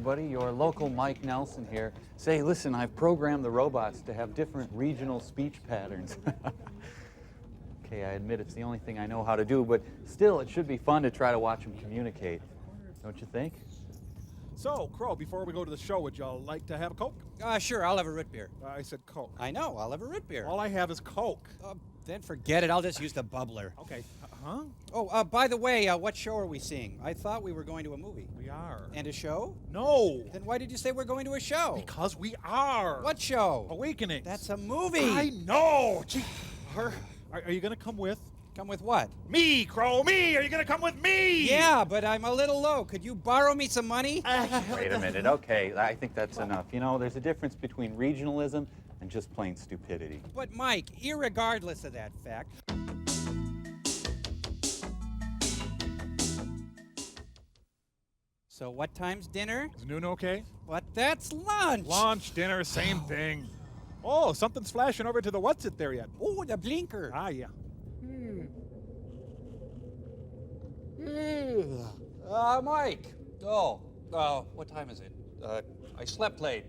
everybody. Your local Mike Nelson here. Say, listen, I've programmed the robots to have different regional speech patterns. Okay, I admit it's the only thing I know how to do, but still, it should be fun to try to watch them communicate. Don't you think? So, Crow, before we go to the show, would y'all like to have a Coke? Sure, I'll have a root beer. I said Coke. I know, I'll have a root beer. All I have is Coke. Then forget it, I'll just use the bubbler. Okay. Huh? Oh, by the way, what show are we seeing? I thought we were going to a movie. We are. And a show? No. Then why did you say we're going to a show? Because we are. What show? Awakenings. That's a movie. I know. Gee, are you going to come with? Come with what? Me, Crow, me! Are you going to come with me? Yeah, but I'm a little low. Could you borrow me some money? Wait a minute. Okay, I think that's enough. You know, there's a difference between regionalism and just plain stupidity. But Mike, irregardless of that fact, so what time's dinner? Is noon okay? What? That's lunch. Lunch, dinner, same thing. Oh, something's flashing over to the what's it there yet? Oh, the blinker. Ah, yeah. Mike. What time is it? I slept late.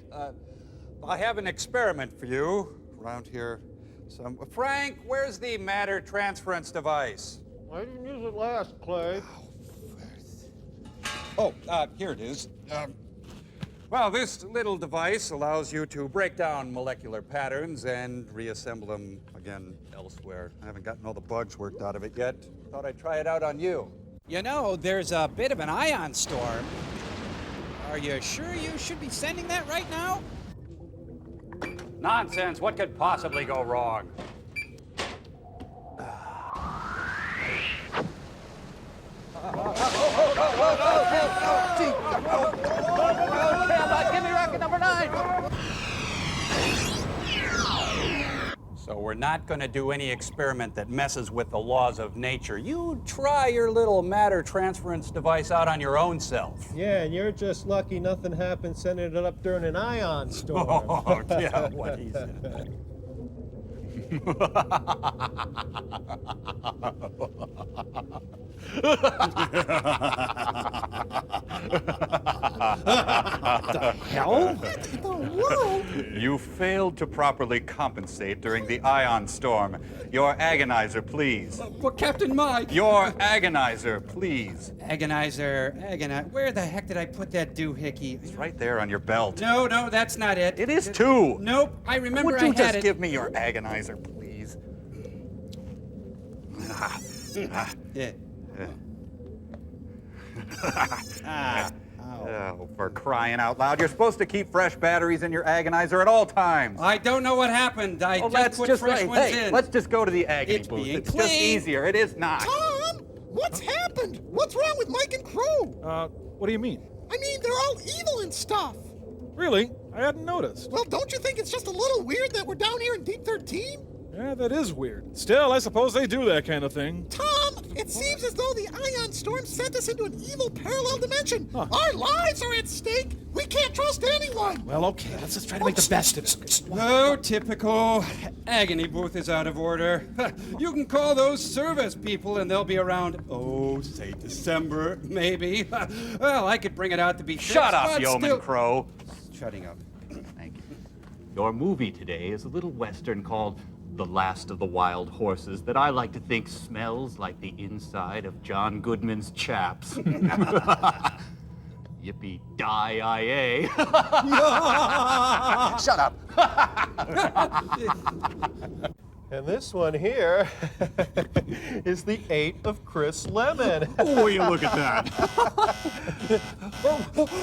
I have an experiment for you around here. Frank, where's the matter transference device? I didn't use it last, Clay. Here it is. Well, this little device allows you to break down molecular patterns and reassemble them again elsewhere. I haven't gotten all the bugs worked out of it yet. Thought I'd try it out on you. You know, there's a bit of an ion storm. Are you sure you should be sending that right now? Nonsense. What could possibly go wrong? Give me rocket number 9! So we're not going to do any experiment that messes with the laws of nature. You try your little matter transference device out on your own self. Yeah, and you're just lucky nothing happened sending it up during an ion storm. Oh, yeah, what he said. Hell? You failed to properly compensate during the ion storm. Your agonizer, please. But Captain Mike! Your agonizer, please. Agonizer. Where the heck did I put that doohickey? It's right there on your belt. No, that's not it. It is too. Nope, I remember Would I you had just it. give me your agonizer, please? Oh, for crying out loud. You're supposed to keep fresh batteries in your agonizer at all times. I don't know what happened. I just put fresh ones in. Let's just go to the agony It's booth. being It's just clean. easier. It is not. Tom! What's happened? What's wrong with Mike and Crow? What do you mean? I mean, they're all evil and stuff. Really? I hadn't noticed. Well, don't you think it's just a little weird that we're down here in Deep 13? Yeah, that is weird. Still, I suppose they do that kind of thing. Tom, it seems as though the ion storm sent us into an evil parallel dimension. Huh. Our lives are at stake. We can't trust anyone. Well, okay, let's just try to make the best of it. Oh, typical. Agony booth is out of order. You can call those service people and they'll be around, say December, maybe. Well, I could bring it out to be Shut fixed, up, but Yeoman still- Crow. Shutting up. Thank you. Your movie today is a little western called The Last of the Wild Horses that I like to think smells like the inside of John Goodman's chaps. Yippee-die-I-A. Shut up. And this one here is the 8 of Chris Lemon. Oh, you look at that.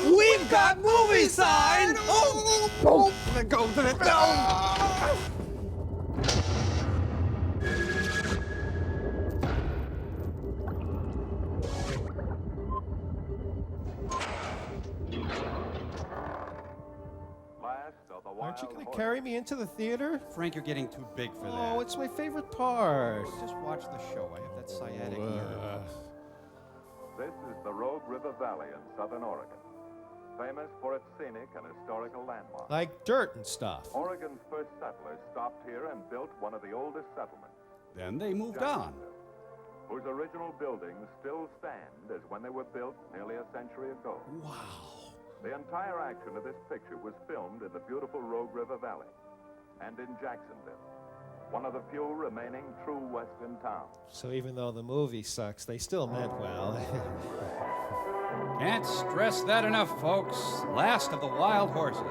We've got movie sign! Oh, Go to the down! Aren't you going to carry me into the theater? Frank, you're getting too big for that. Oh, it's my favorite part. Just watch the show. I have that sciatic nerve. This is the Rogue River Valley in southern Oregon, famous for its scenic and historical landmarks. Like dirt and stuff. Oregon's first settlers stopped here and built one of the oldest settlements, Then they moved on. whose original buildings still stand as when they were built nearly a century ago. Wow. The entire action of this picture was filmed in the beautiful Rogue River Valley and in Jacksonville, one of the few remaining true Western towns. So even though the movie sucks, they still meant well. Can't stress that enough, folks. Last of the wild horses.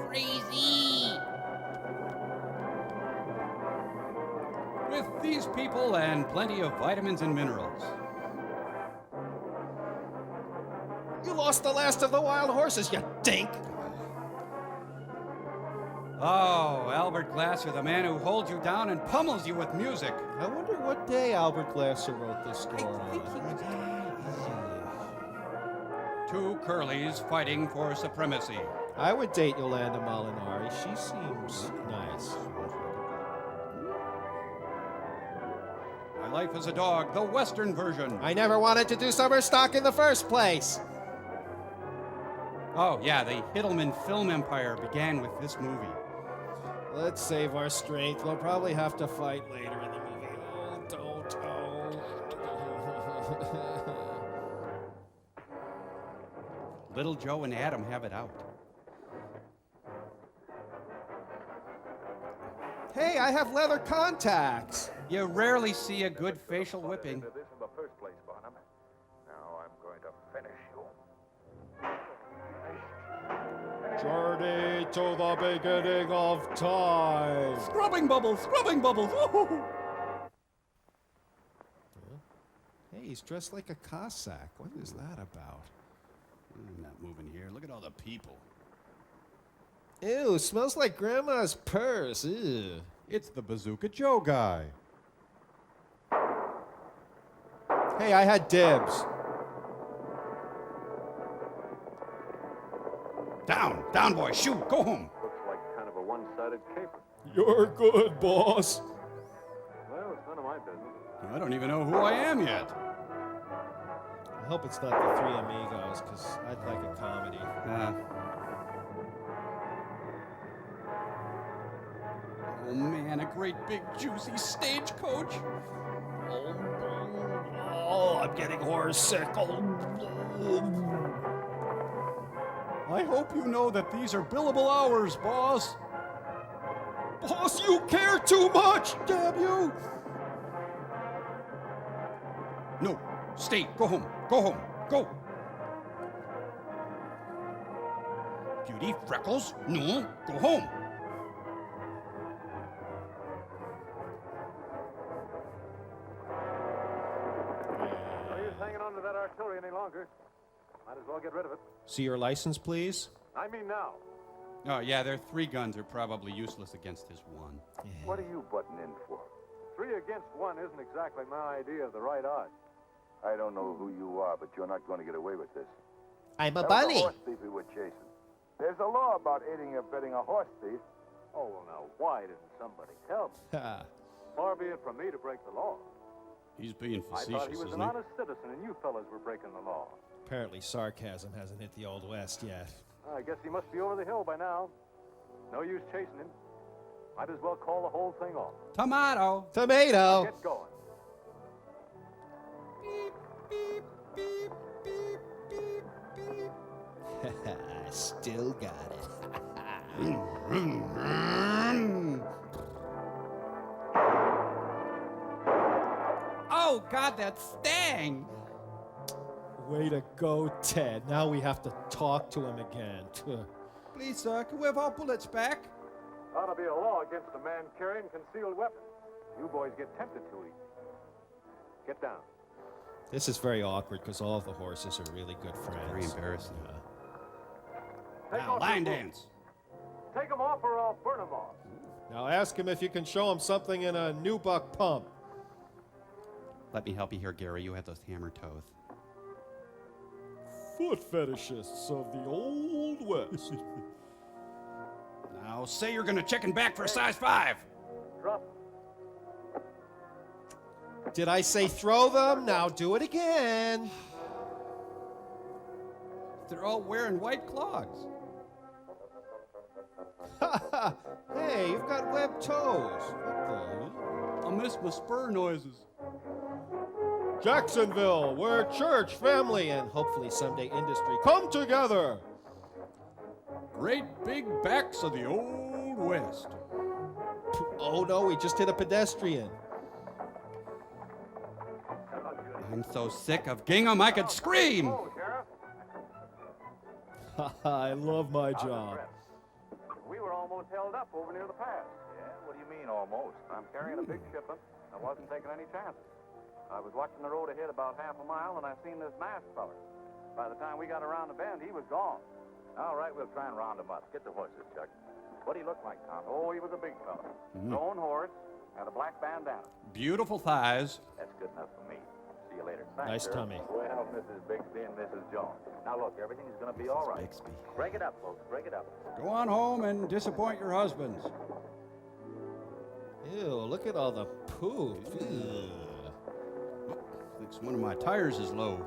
Crazy! With these people and plenty of vitamins and minerals. You lost the last of the wild horses, you dink! Oh, Albert Glasser, the man who holds you down and pummels you with music. I wonder what day Albert Glasser wrote this score on. Two curlies fighting for supremacy. I would date Yolanda Molinari. She seems nice. My Life as a Dog, the Western version. I never wanted to do summer stock in the first place. Oh, yeah, the Hiddleman film empire began with this movie. Let's save our strength. We'll probably have to fight later in the movie. Oh, Toto. Little Joe and Adam have it out. Hey, I have leather contacts. You rarely see a good facial whipping. This in the first place, Barnum. Now I'm going to finish you. Journey to the beginning of time. Scrubbing bubbles, scrubbing bubbles. Hey, he's dressed like a Cossack. What is that about? I'm not moving here. Look at all the people. Ew, smells like Grandma's purse. Ew. It's the Bazooka Joe guy. Hey, I had dibs. Down, boy, shoot, go home. Looks like kind of a one-sided caper. You're good, boss. Well, it's none of my business. I don't even know who I am yet. I hope it's not the Three Amigos, because I'd like a comedy. Oh man, a great big juicy stagecoach. Oh, I'm getting horse sick. I hope you know that these are billable hours, boss. Boss, you care too much, damn you! No, stay, go home, go. Beauty, freckles, no, go home. No use hanging on to that artillery any longer. Might as well get rid of it. See your license, please? I mean now. Oh yeah, their 3 guns are probably useless against his 1. What are you butting in for? 3 against 1 isn't exactly my idea of the right odds. I don't know who you are, but you're not going to get away with this. I'm a That was bunny. a horse thief we were chasing. There's a law about aiding or abetting a horse thief. Oh, well, now, why didn't somebody tell me? Far be it from me to break the law. He's being I facetious, thought he was isn't an he? honest citizen, and you fellas were breaking the law. Apparently sarcasm hasn't hit the Old West yet. I guess he must be over the hill by now. No use chasing him. Might as well call the whole thing off. Tomato. Tomato! Get going. I still got it. Oh God, that stang! Way to go, Ted. Now we have to talk to him again. Please, sir, can we have our bullets back? Ought to be a law against a man carrying concealed weapons. You boys get tempted to eat. Get down. This is very awkward because all of the horses are really good friends. Very embarrassing. Take Now, off line your dance. boots. Take them off or I'll burn them off. Now ask him if you can show him something in a new buck pump. Let me help you here, Gary. You have those hammer toes. Foot fetishists of the Old West. Now say you're gonna chicken back for a size 5. Drop. Did I say throw them? Now do it again. They're all wearing white clogs. Hey, you've got webbed toes. What the? I miss my spur noises. Jacksonville, where church, family, and hopefully someday industry come together. Great big backs of the Old West. Oh no, we just hit a pedestrian. I'm so sick of gingham I could scream. Oh, Sheriff. I love my job. We were almost held up over near the pass. Yeah, what do you mean almost? I'm carrying a big shipment. I wasn't taking any chances. I was watching the road ahead about half a mile, and I seen this masked feller. By the time we got around the bend, he was gone. All right, we'll try and round him up. Get the horses, Chuck. What'd he look like, Tom? Oh, he was a big fella. His own horse and a black bandana. Beautiful thighs. That's good enough for me. See you later. Thanks, Nice Sheriff. tummy. Well, Mrs. Bixby and Mrs. Jones. Now, look, everything's going to be all right. Bixby. Break it up, folks. Break it up. Go on home and disappoint your husbands. Ew, look at all the poop. Ew. Thinks one of my tires is low.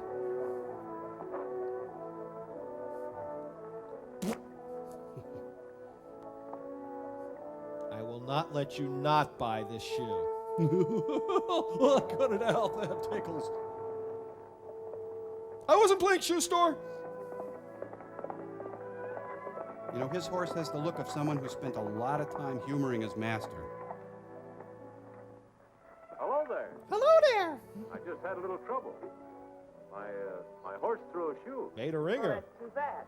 I will not let you not buy this shoe. Oh, cut it out. That tickles. I wasn't playing shoe store. You know, his horse has the look of someone who spent a lot of time humoring his master. Hello there. Hello there. I just had a little trouble. My horse threw a shoe. Made a Well, ringer. that's too bad.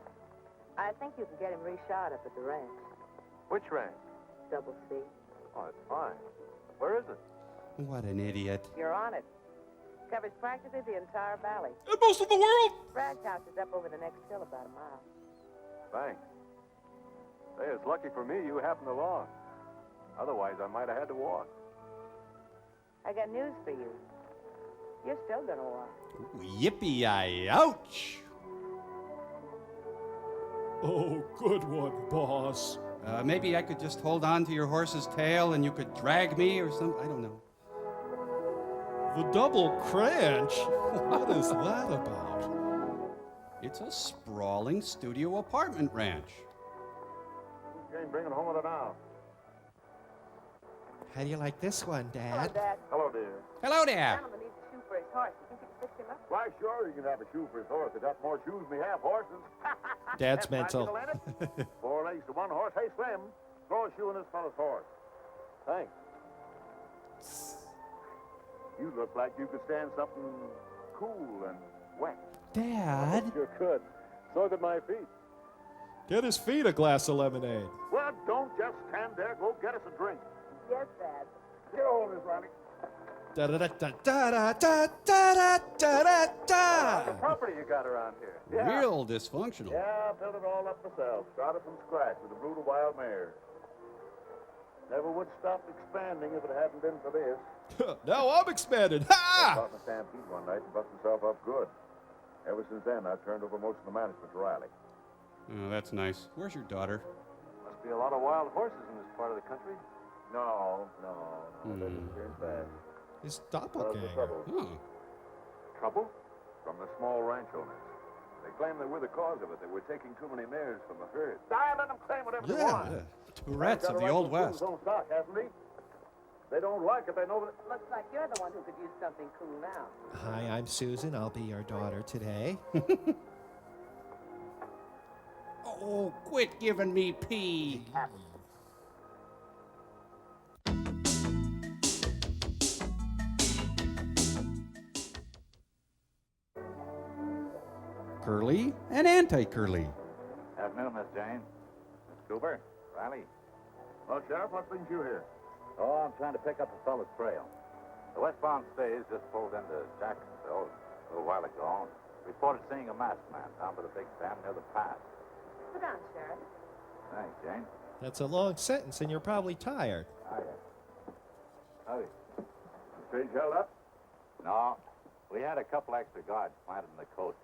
I think you can get him reshot up at the ranch. Which ranch? Double C. Oh, it's fine. Where is it? What an idiot. You're on it. Covers practically the entire valley. And most of the world. Bragg's house is up over the next hill about a mile. Thanks. Hey, it's lucky for me you happened along. Otherwise, I might have had to walk. I got news for you. You're still gonna walk. Yippee-ouch! Oh, good one, boss. Maybe I could just hold on to your horse's tail and you could drag me or something. I don't know. The double cranch? What is that about? It's a sprawling studio apartment ranch. You ain't bringing home with it now. How do you like this one, Hello, Dad? Dad. Hello, dear. Hello there. Gentleman needs a shoe for his horse. You think you can fix him up? Why, sure, you can have a shoe for his horse. They got more shoes than we have horses. Dad's That's mental. right, little Leonard. 4 legs to one horse. Hey, Slim, throw a shoe in this fellow's horse. Thanks. You look like you could stand something cool and wet. Dad? Sure could. So could my feet. Get his feet a glass of lemonade. Well, don't just stand there. Go get us a drink. Yes, Dad. Get a hold of this, Ronnie. Da da da da da da da da da da da. The property you got around here. Yeah. Real dysfunctional. Yeah, I built it all up myself. Started from scratch with a brood of wild mares. Never would stop expanding if it hadn't been for this. Now I'm expanded. I Ha! caught in a stampede one night and busted myself up good. Ever since then, I've turned over most of the management to Riley. Oh, that's nice. Where's your daughter? Must be a lot of wild horses in this part of the country. No. They disappeared fast. His What's the doppelganger. trouble? Oh. Trouble? From the small ranch owners. They claim they were the cause of it. They were taking too many mares from the herd. Let them claim whatever they want. Yeah. Tourette's of the Old West. Own stock, hasn't he? They don't like it. They know that. Looks like you're the one who could use something cool now. Hi, I'm Susan. I'll be your daughter today. Oh, quit giving me pee. Curly and anti-curly. Afternoon, Miss Jane. Miss Cooper. Riley. Well, Sheriff, what brings you here? Oh, I'm trying to pick up a fellow's trail. The westbound stage just pulled into Jacksonville a little while ago. Reported seeing a masked man down by the big dam near the pass. Sit down, Sheriff. Thanks, Jane. That's a long sentence, and you're probably tired. Howdy. The stage held up? No. We had a couple extra guards planted in the coast.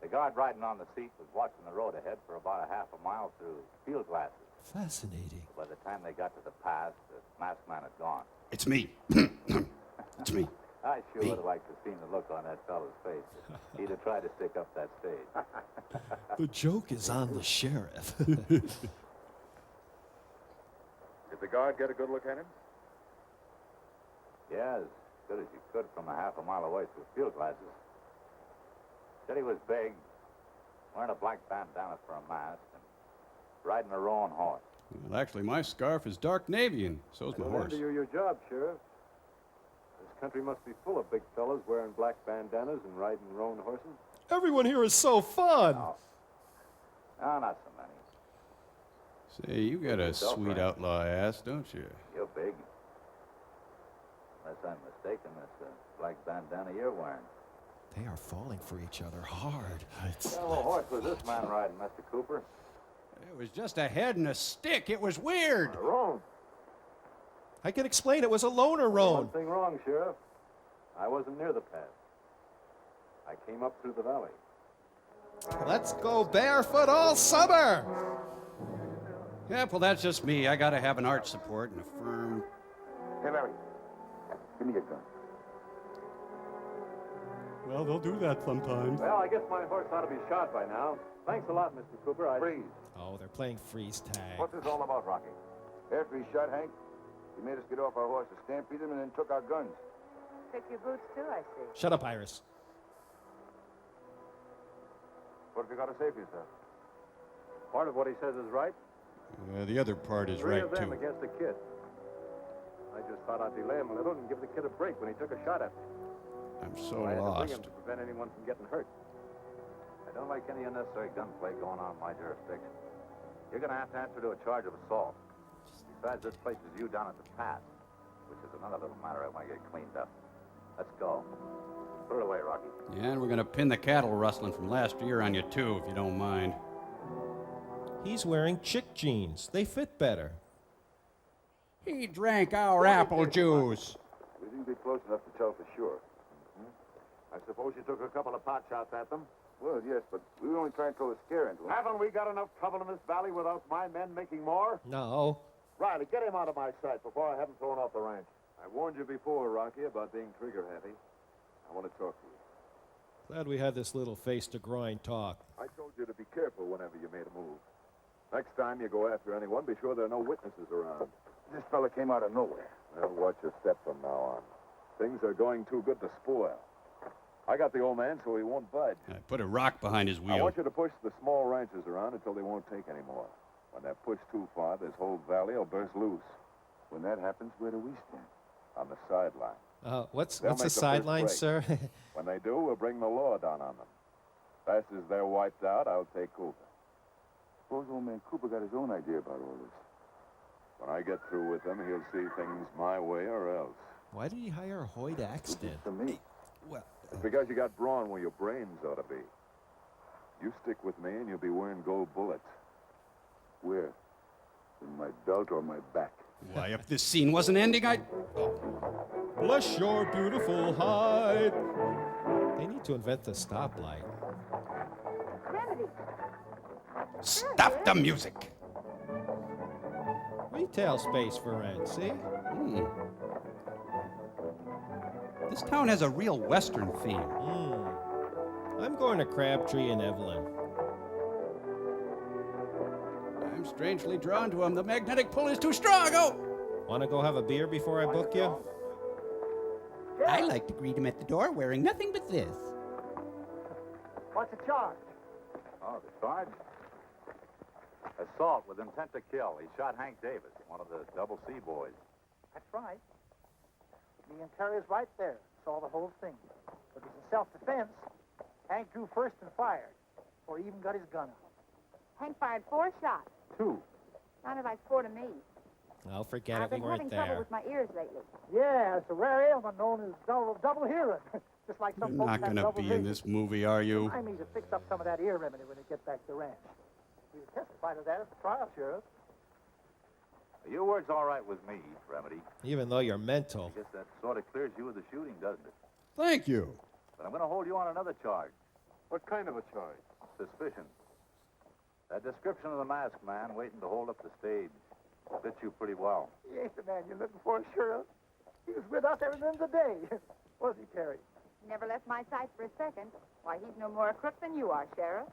The guard riding on the seat was watching the road ahead for about a half a mile through field glasses. Fascinating. By the time they got to the pass, the masked man had gone. It's me. It's me. I sure would have liked to have seen the look on that fellow's face. He'd have tried to stick up that stage. The joke is on the sheriff. Did the guard get a good look at him? Yes. good as you could from a half a mile away through field glasses. Said he was big, wearing a black bandana for a mask, and riding a roan horse. Well, actually, my scarf is dark navy, and so's my horse. You're your job, Sheriff. This country must be full of big fellas wearing black bandanas and riding roan horses. Everyone here is so fun. No, not so many. Say, you got a sweet outlaw ass, don't you? You're big. Unless I'm mistaken, that's the black bandana you're wearing. They are falling for each other hard. What kind of a horse was this man riding, Mr. Cooper? It was just a head and a stick. It was weird. A roan. I can explain. It was a loner roan. One thing wrong, Sheriff. I wasn't near the pass. I came up through the valley. Let's go barefoot all summer. Yeah, well, that's just me. I gotta have an arch support and a firm... Hey, Larry, give me your gun. Well, they'll do that sometimes. Well, I guess my horse ought to be shot by now. Thanks a lot, Mr. Cooper. Freeze. Oh, they're playing freeze tag. What's this all about, Rocky? After he shot Hank, he made us get off our horses, stampede him, and then took our guns. Took your boots, too, I see. Shut up, Iris. What have you got to say for yourself? Part of what he says is right. The other part is Three right, of them too. against the kid. I just thought I'd delay him a little and give the kid a break when he took a shot at me. I'm so I had to bring lost. him to prevent anyone from getting hurt. I don't like any unnecessary gunplay going on in my jurisdiction. You're going to have to answer to a charge of assault. Besides, this place is you down at the pass, which is another little matter I want to get cleaned up. Let's go. Put it away, Rocky. Yeah, and we're gonna pin the cattle rustling from last year on you, too, if you don't mind. He's wearing chick jeans. They fit better. He drank our apple juice. We didn't get close enough to tell for sure. I suppose you took a couple of pot shots at them? Well, yes, but we were only trying to throw a scare into them. Haven't we got enough trouble in this valley without my men making more? No. Riley, get him out of my sight before I have him thrown off the ranch. I warned you before, Rocky, about being trigger-happy. I want to talk to you. Glad we had this little face-to-grind talk. I told you to be careful whenever you made a move. Next time you go after anyone, be sure there are no witnesses around. This fella came out of nowhere. Well, watch your step from now on. Things are going too good to spoil. I got the old man, so he won't budge. I put a rock behind his I wheel. want you to push the small ranches around until they won't take any more. When they're pushed too far, this whole valley will burst loose. When that happens, where do we stand? On the sideline. What's They'll a make the first sideline, break. sir? When they do, we'll bring the law down on them. Fast as they're wiped out, I'll take Cooper. Suppose old man Cooper got his own idea about all this. When I get through with him, he'll see things my way or else. Why did he hire Hoyt Axton? For me. Well, It's because you got brawn where your brains ought to be. You stick with me and you'll be wearing gold bullets. Where? In my belt or my back? why, if this scene wasn't ending, I'd... Bless your beautiful hide. They need to invent the stoplight. Remedy. Stop the music! Retail space for rent, see? This town has a real Western theme. I'm going to Crabtree and Evelyn. I'm strangely drawn to him. The magnetic pull is too strong. Oh! Want to go have a beer before I book you? I like to greet him at the door wearing nothing but this. What's the charge? Oh, the charge? Assault with intent to kill. He shot Hank Davis, one of the Double C boys. That's right. The interior's right there. Saw the whole thing. But it was in self-defense. Hank drew first and fired, or he even got his gun out. Hank fired 4 shots. 2. Sounded like 4 to me. I'll forget I've it. been We having weren't trouble there. with my ears lately. Yeah, it's a rare ailment known as double hearing. Just like some You're folks not have gonna double be vision. in this movie, are you? I need to fix up some of that ear remedy when we get back to the ranch. We'll testify to that at the trial, Sheriff. Your word's all right with me, Remedy. Even though you're mental. I guess that sort of clears you of the shooting, doesn't it? Thank you. But I'm going to hold you on another charge. What kind of a charge? Suspicion. That description of the masked man waiting to hold up the stage fits you pretty well. He ain't the man you're looking for, Sheriff. He was with us every minute of the day. Was he, Terry? Never left my sight for a second. Why, he's no more a crook than you are, Sheriff.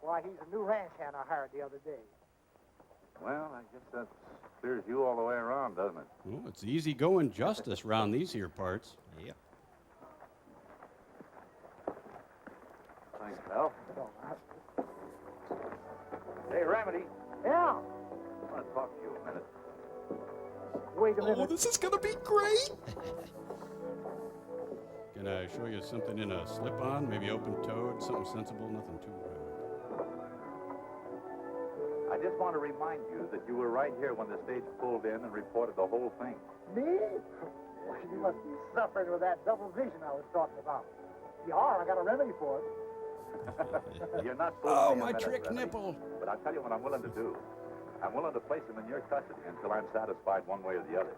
Why, he's a new ranch hand I hired the other day. Well, I guess that clears you all the way around, doesn't it? Well, it's easy going justice round these here parts. Yep. Thanks, pal. Hey, Remedy. Yeah. I want to talk to you a minute. Wait a Oh, minute. this is gonna be great. Can I show you something in a slip-on? Maybe open-toed, something sensible, nothing too... I just want to remind you that you were right here when the stage pulled in and reported the whole thing. Me? You must be suffering with that double vision I was talking about. You are. I got a remedy for it. You're not supposed Oh, to be a my minute, trick Remedy. nipple. But I'll tell you what I'm willing to do. I'm willing to place him in your custody until I'm satisfied one way or the other.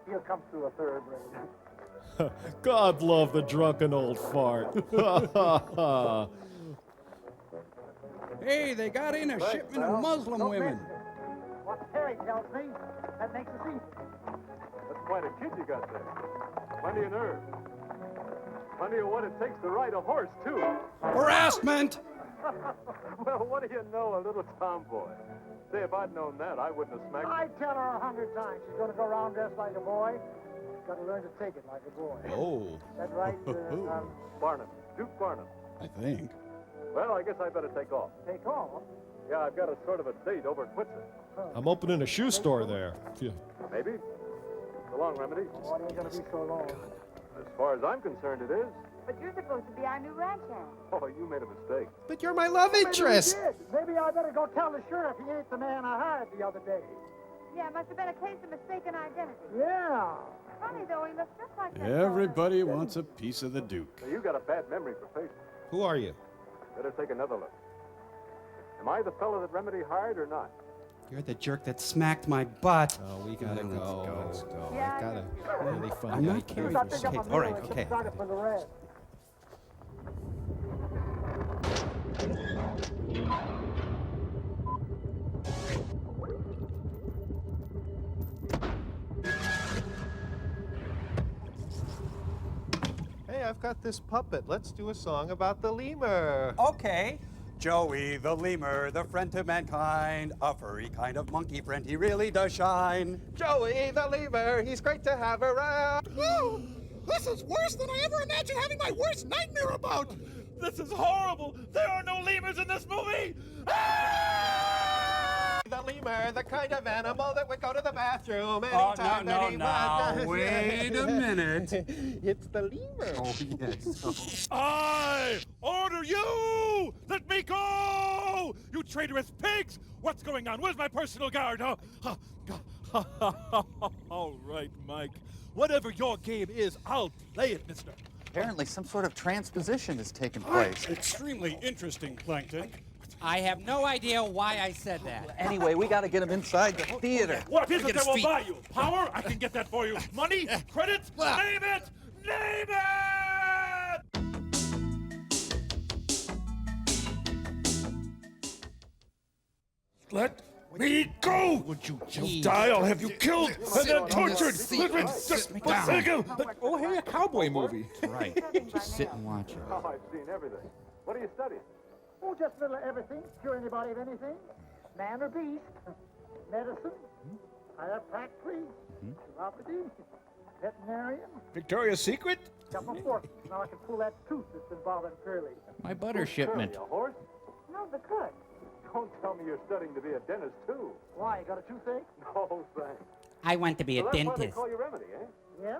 He'll come through a third grade. God love the drunken old fart. Hey, they got in a shipment of Muslim Don't women. mention it. What Terry tells me, that makes us easy. That's quite a kid you got there. Plenty of nerve. Plenty of what it takes to ride a horse, too. Harassment! Well, what do you know, a little tomboy? Say, if I'd known that, I wouldn't have smacked... I tell her 100 times she's going to go around dressed like a boy. She's got to learn to take it like a boy. Oh. That's right, Barnum. Duke Barnum. I think. Well, I guess I better take off. take off. Yeah, I've got a sort of a date over at Whitson. I'm opening a shoe store there. Yeah. Maybe. So long, Remedy. Oh, it ain't going to be so long. As far as I'm concerned, it is. But you're supposed to be our new ranch hand. Oh, you made a mistake. But you're my love interest. Maybe he did. Maybe I better go tell the sheriff he ain't the man I hired the other day. Yeah, it must have been a case of mistaken identity. Yeah. Funny, though, he looks just like that. Everybody wants a piece of the Duke. Now, you got a bad memory for faces. Who are you? Better take another look. Am I the fellow that Remedy hired or not? You're the jerk that smacked my butt. Oh, we gotta go. Let's go. Yeah, I gotta really find I'm out. not carrying I this. think I'm Okay, all right, and okay. started for the rest. Hey, I've got this puppet. Let's do a song about the lemur. Okay. Joey the lemur, the friend to mankind, a furry kind of monkey friend, he really does shine. Joey the lemur, he's great to have around. This is worse than I ever imagined having my worst nightmare about. This is horrible. There are no lemurs in this movie. The lemur, the kind of animal that would go to the bathroom Oh, anytime no, that he no, wants. wait a minute. It's the lemur. Oh, yes. I order you! Let me go! You traitorous pigs! What's going on? Where's my personal guard? All right, Mike. Whatever your game is, I'll play it, mister. Apparently some sort of transposition has taken place. Extremely interesting, Plankton. I have no idea why I said that. Anyway, we got to get him inside the theater. What is it Get his that will feet. buy you? Power? I can get that for you. Money? Credits? Name it! Name it! Let me go! Would you just die? I'll have you killed and then tortured! Let me just Oh, hey, a cowboy movie. Right. Just sit and watch it. Oh, I've seen everything. What are you studying? Oh, just a little of everything. Cure anybody of anything. Man or beast. Medicine. Chiropractic. Chiropody. Veterinarian. Victoria's Secret? Couple of forks. Now I can pull that tooth that's been bothering Curly. My butter shipment. Curly, a horse? No, the cook. Don't tell me you're studying to be a dentist, too. Why, you got a toothache? No, thanks. I want to be a So that's why they dentist. call you Remedy, eh? Yeah?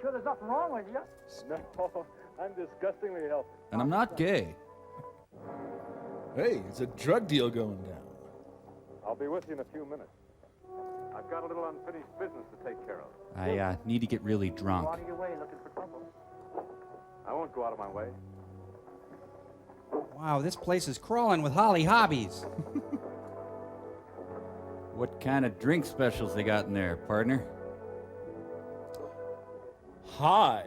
Sure there's nothing wrong with you? No, I'm disgustingly healthy. And I'm not gay. Hey, it's a drug deal going down. I'll be with you in a few minutes. I've got a little unfinished business to take care of. I need to get really Go drunk. out of your way looking for trouble. I won't go out of my way. Wow, this place is crawling with holly hobbies. What kind of drink specials they got in there, partner? Hi.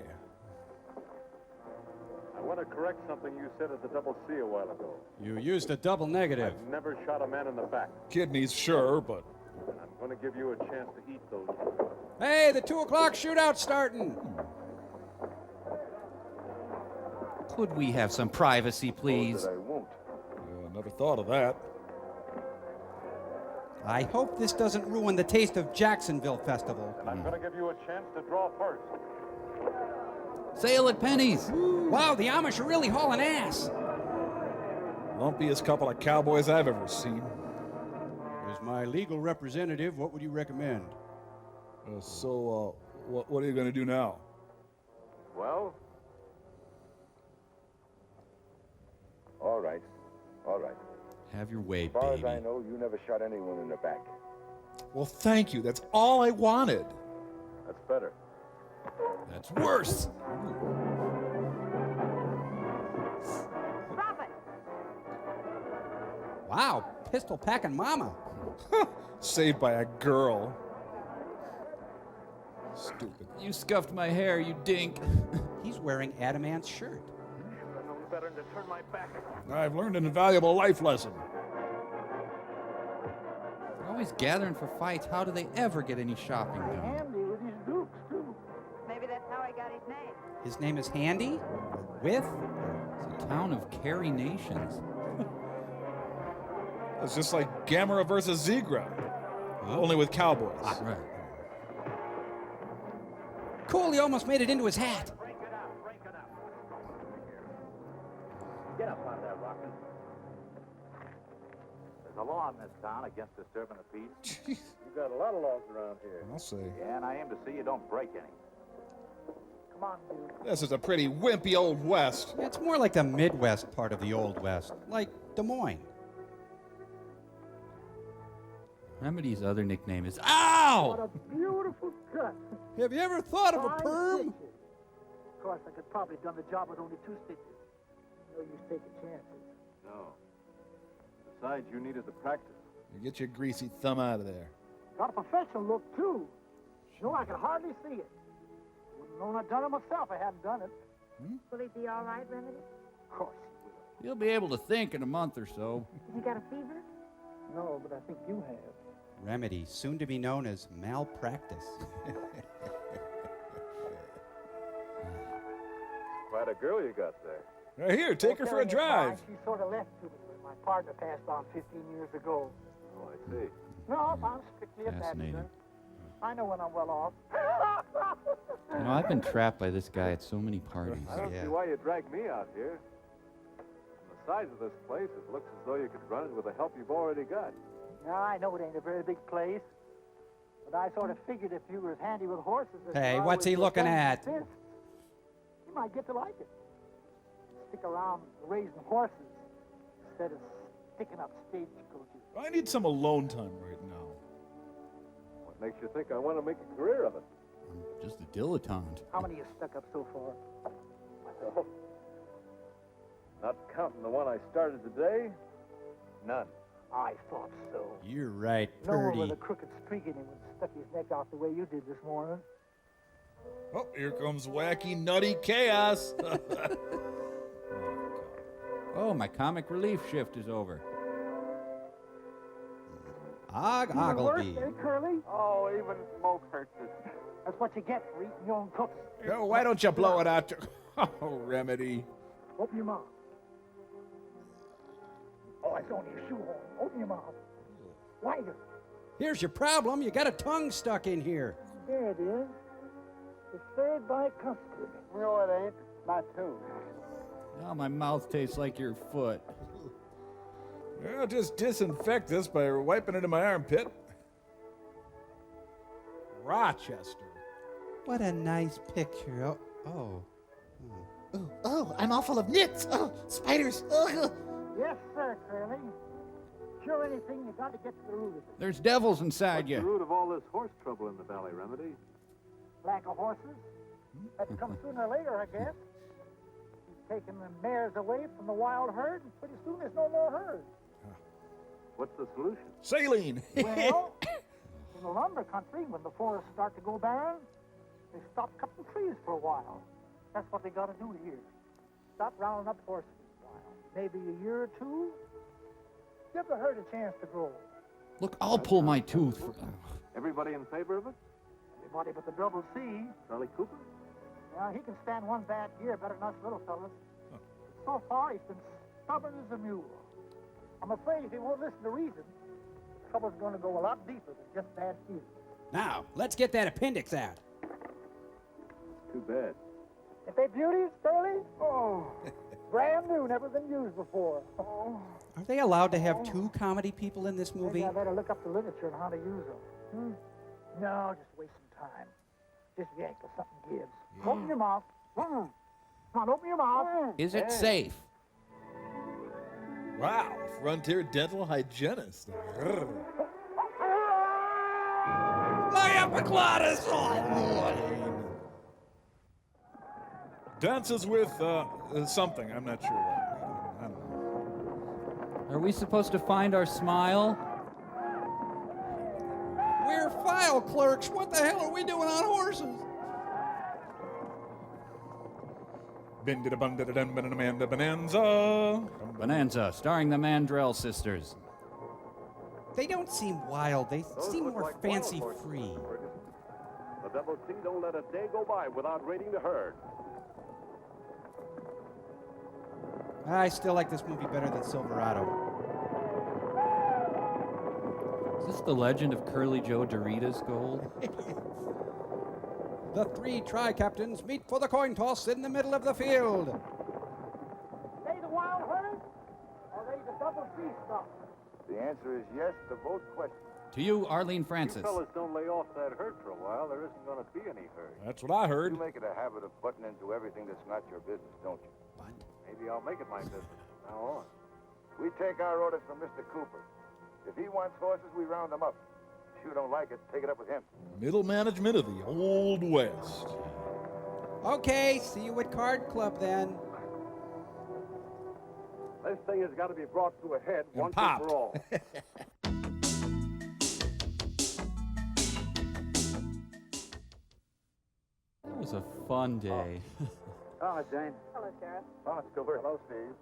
I want to correct something you said at the Double C a while ago. You used a double negative. I've never shot a man in the back, Kidneys, sure, but and I'm going to give you a chance to eat those. Hey, the 2 o'clock shootout's starting. Could we have some privacy, please? I won't. never thought of that. I hope this doesn't ruin the Taste of Jacksonville Festival. And I'm going to give you a chance to draw first. Sale at Penny's. Wow, the Amish are really hauling ass. Lumpiest couple of cowboys I've ever seen. As my legal representative, what would you recommend? What are you going to do now? Well? All right. All right. Have your way, As far as baby. I know, you never shot anyone in the back. Well, thank you. That's all I wanted. That's better. That's worse. Stop it! Wow, pistol packing mama. Saved by a girl. Stupid. You scuffed my hair, you dink. He's wearing Adamant's shirt. I've known better than to turn my back. I've learned an invaluable life lesson. They're always gathering for fights. How do they ever get any shopping done? Handy with his dukes, too. Maybe that's how he got his name. His name is Handy? With? It's a town of Carrie Nations. It's just like Gamera versus Zegra. Only with cowboys. Right. Cool, he almost made it into his hat. Break it up, break it up. Get up out of there, Rocket. There's a law in this town against disturbing the peace. You got a lot of laws around here. I'll say. Yeah, and I aim to see you don't break any. Come on, dude. This is a pretty wimpy old West. It's more like the Midwest part of the Old West, like Des Moines. Remedy's other nickname is What Ow! a beautiful cut. Have you ever thought of a Fine perm? stitches. Of course, I could probably done the job with only 2 stitches. No use taking chances. No. Besides, you needed the practice. You get your greasy thumb out of there. Got a professional look, too. No, I could hardly see it. Wouldn't known I'd done it myself if I hadn't done it. Will he be all right, Remedy? Of course he will. You'll be able to think in a month or so. Has he got a fever? No, but I think you have. Remedy, soon to be known as malpractice. Quite a girl you got there. Right here, take her for a Carrying it fine, drive. She sort of left to me when my partner passed on 15 years ago. Oh, I see. No, I'm strictly a Fascinating. bachelor. I know when I'm well off. You know, I've been trapped by this guy at so many parties. I don't see why you dragged me out here. From the size of this place, it looks as though you could run it with the help you've already got. Now, I know it ain't a very big place, but I sort of figured if you were as handy with horses as Hey, you are what's with he your looking guns and at? fists, you might get to like it. Stick around raising horses instead of sticking up stagecoaches. I need some alone time right now. What makes you think I want to make a career of it? I'm just a dilettante. How many you stuck up so far? Well, not counting the one I started today, none. I thought so. You're right, No one with Purdy. a crooked streak in him would stuck his neck out the way you did this morning. Oh, here comes wacky, nutty chaos. Oh, my comic relief shift is over. Og Even worse, Ogilvy. eh, Curly? Oh, even smoke hurts us. That's what you get for eating your own cooks. No, why don't you blow it out? Oh, Remedy. Open your mouth. Oh, it's only a shoehorn. Open your mouth. Wider. Here's your problem. You got a tongue stuck in here. There it is. The third bicuspid. No, it ain't. Not two. Now my mouth tastes like your foot. I'll just disinfect this by wiping it in my armpit. Rochester. What a nice picture. Oh. Oh, I'm all full of nits. Oh, spiders. Ugh. Yes, sir, Curly. Sure anything, you got to get to the root of it. There's devils inside What's the you. root of all this horse trouble in the valley, Remedy? Lack of horses. That comes sooner or later, I guess. He's taking the mares away from the wild herd, and pretty soon there's no more herd. What's the solution? Saline. Well, in the lumber country, when the forests start to go barren, they stop cutting trees for a while. That's what they got to do here. Stop rounding up horses a while. Maybe a year or two. Give the herd a chance to grow. Look, I'll pull my tooth. Everybody in favor of it? Everybody but the double C. Charlie Cooper? Well, he can stand one bad year better than us little fellas. So far, he's been stubborn as a mule. I'm afraid if he won't listen to reason, trouble's going to go a lot deeper than just bad feelings. Now, let's get that appendix out. Too bad. If they beauties, Staley? Oh, brand new, never been used before. Oh. Are they allowed to have two comedy people in this movie? Maybe I better look up the literature on how to use them. No, just wasting time. Just yank till something gives. Open your mouth. Come on, open your mouth. Is it safe? Wow, frontier dental hygienist. My epiglottis! Dances with something. I'm not sure what. I don't know. Are we supposed to find our smile? We're file clerks. What the hell are we doing on horses? Amanda Bonanza. Bonanza, starring the Mandrell sisters. They don't seem wild. They seem more fancy-free. The Double C don't let a day go by without raiding the herd. I still like this movie better than Silverado. Is this the legend of Curly Joe Doritos Gold? The three tri-captains meet for the coin toss in the middle of the field. They the wild herd? Or they the Double C stuff? The answer is yes to both questions. To you, Arlene Francis. You fellas don't lay off that herd for a while, there isn't going to be any herd. That's what I heard. You make it a habit of butting into everything that's not your business, don't you? What? Maybe I'll make it my business from now on. We take our orders from Mr. Cooper. If he wants horses, we round them up. If you don't like it, take it up with him. Middle management of the Old West. Okay, see you at Card Club then. This thing has got to be brought to a head once pop. and for all. That was a fun day. Oh, Jane. Hello, Sheriff. Oh, it's Cooper. Hello, Steve.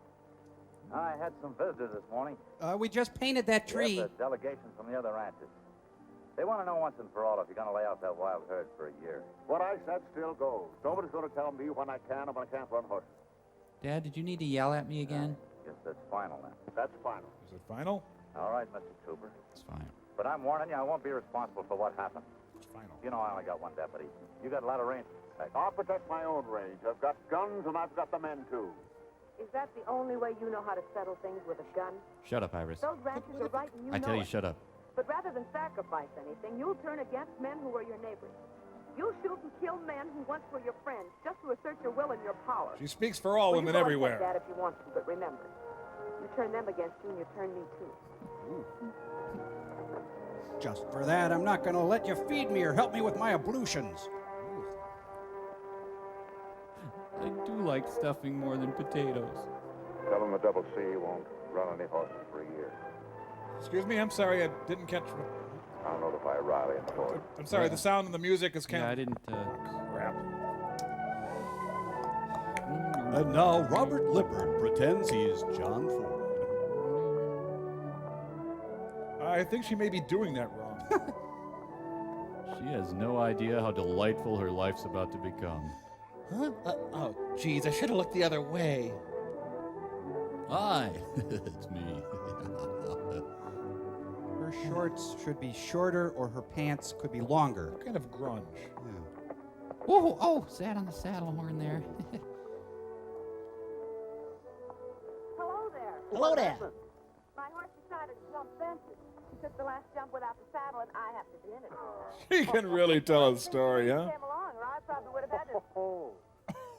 I had some visitors this morning. We just painted that tree. Yes, a delegation from the other ranches. They want to know once and for all if you're going to lay out that wild herd for a year. What I said still goes. Nobody's going to tell me when I can and when I can't run horses. Dad, did you need to yell at me again? Guess that's final then. That's final. Is it final? All right, Mr. Cooper. It's fine. But I'm warning you, I won't be responsible for what happened. It's final. You know I only got one deputy. You got a lot of range. I'll protect my own range. I've got guns and I've got the men too. Is that the only way you know how to settle things with a gun? Shut up, Iris. Those ranchers are right and you I know tell you, it. shut up. But rather than sacrifice anything, you'll turn against men who are your neighbors. You'll shoot and kill men who once were your friends just to assert your will and your power. She speaks for all women everywhere. You can that if you want to, but remember, you turn them against you and you turn me too. Just for that, I'm not going to let you feed me or help me with my ablutions. I do like stuffing more than potatoes. Tell them the Double C won't run any horses for a year. Excuse me, I'm sorry, I didn't catch. I'll notify Riley and the boys. I'm sorry, the sound and the music is kind Yeah, I of. didn't. Crap. And now Robert Lippard pretends he's John Ford. I think she may be doing that wrong. She has no idea how delightful her life's about to become. Huh? Oh, geez, I should have looked the other way. Hi, it's me. Her shorts should be shorter or her pants could be longer. What kind of grunge? Oh, sat on the saddle horn there. Hello there. Hello there. My horse decided to jump fences. She took the last jump without the saddle, and I have to be in it. She can really tell a story, huh? Came along, or I probably would have had to. Ho,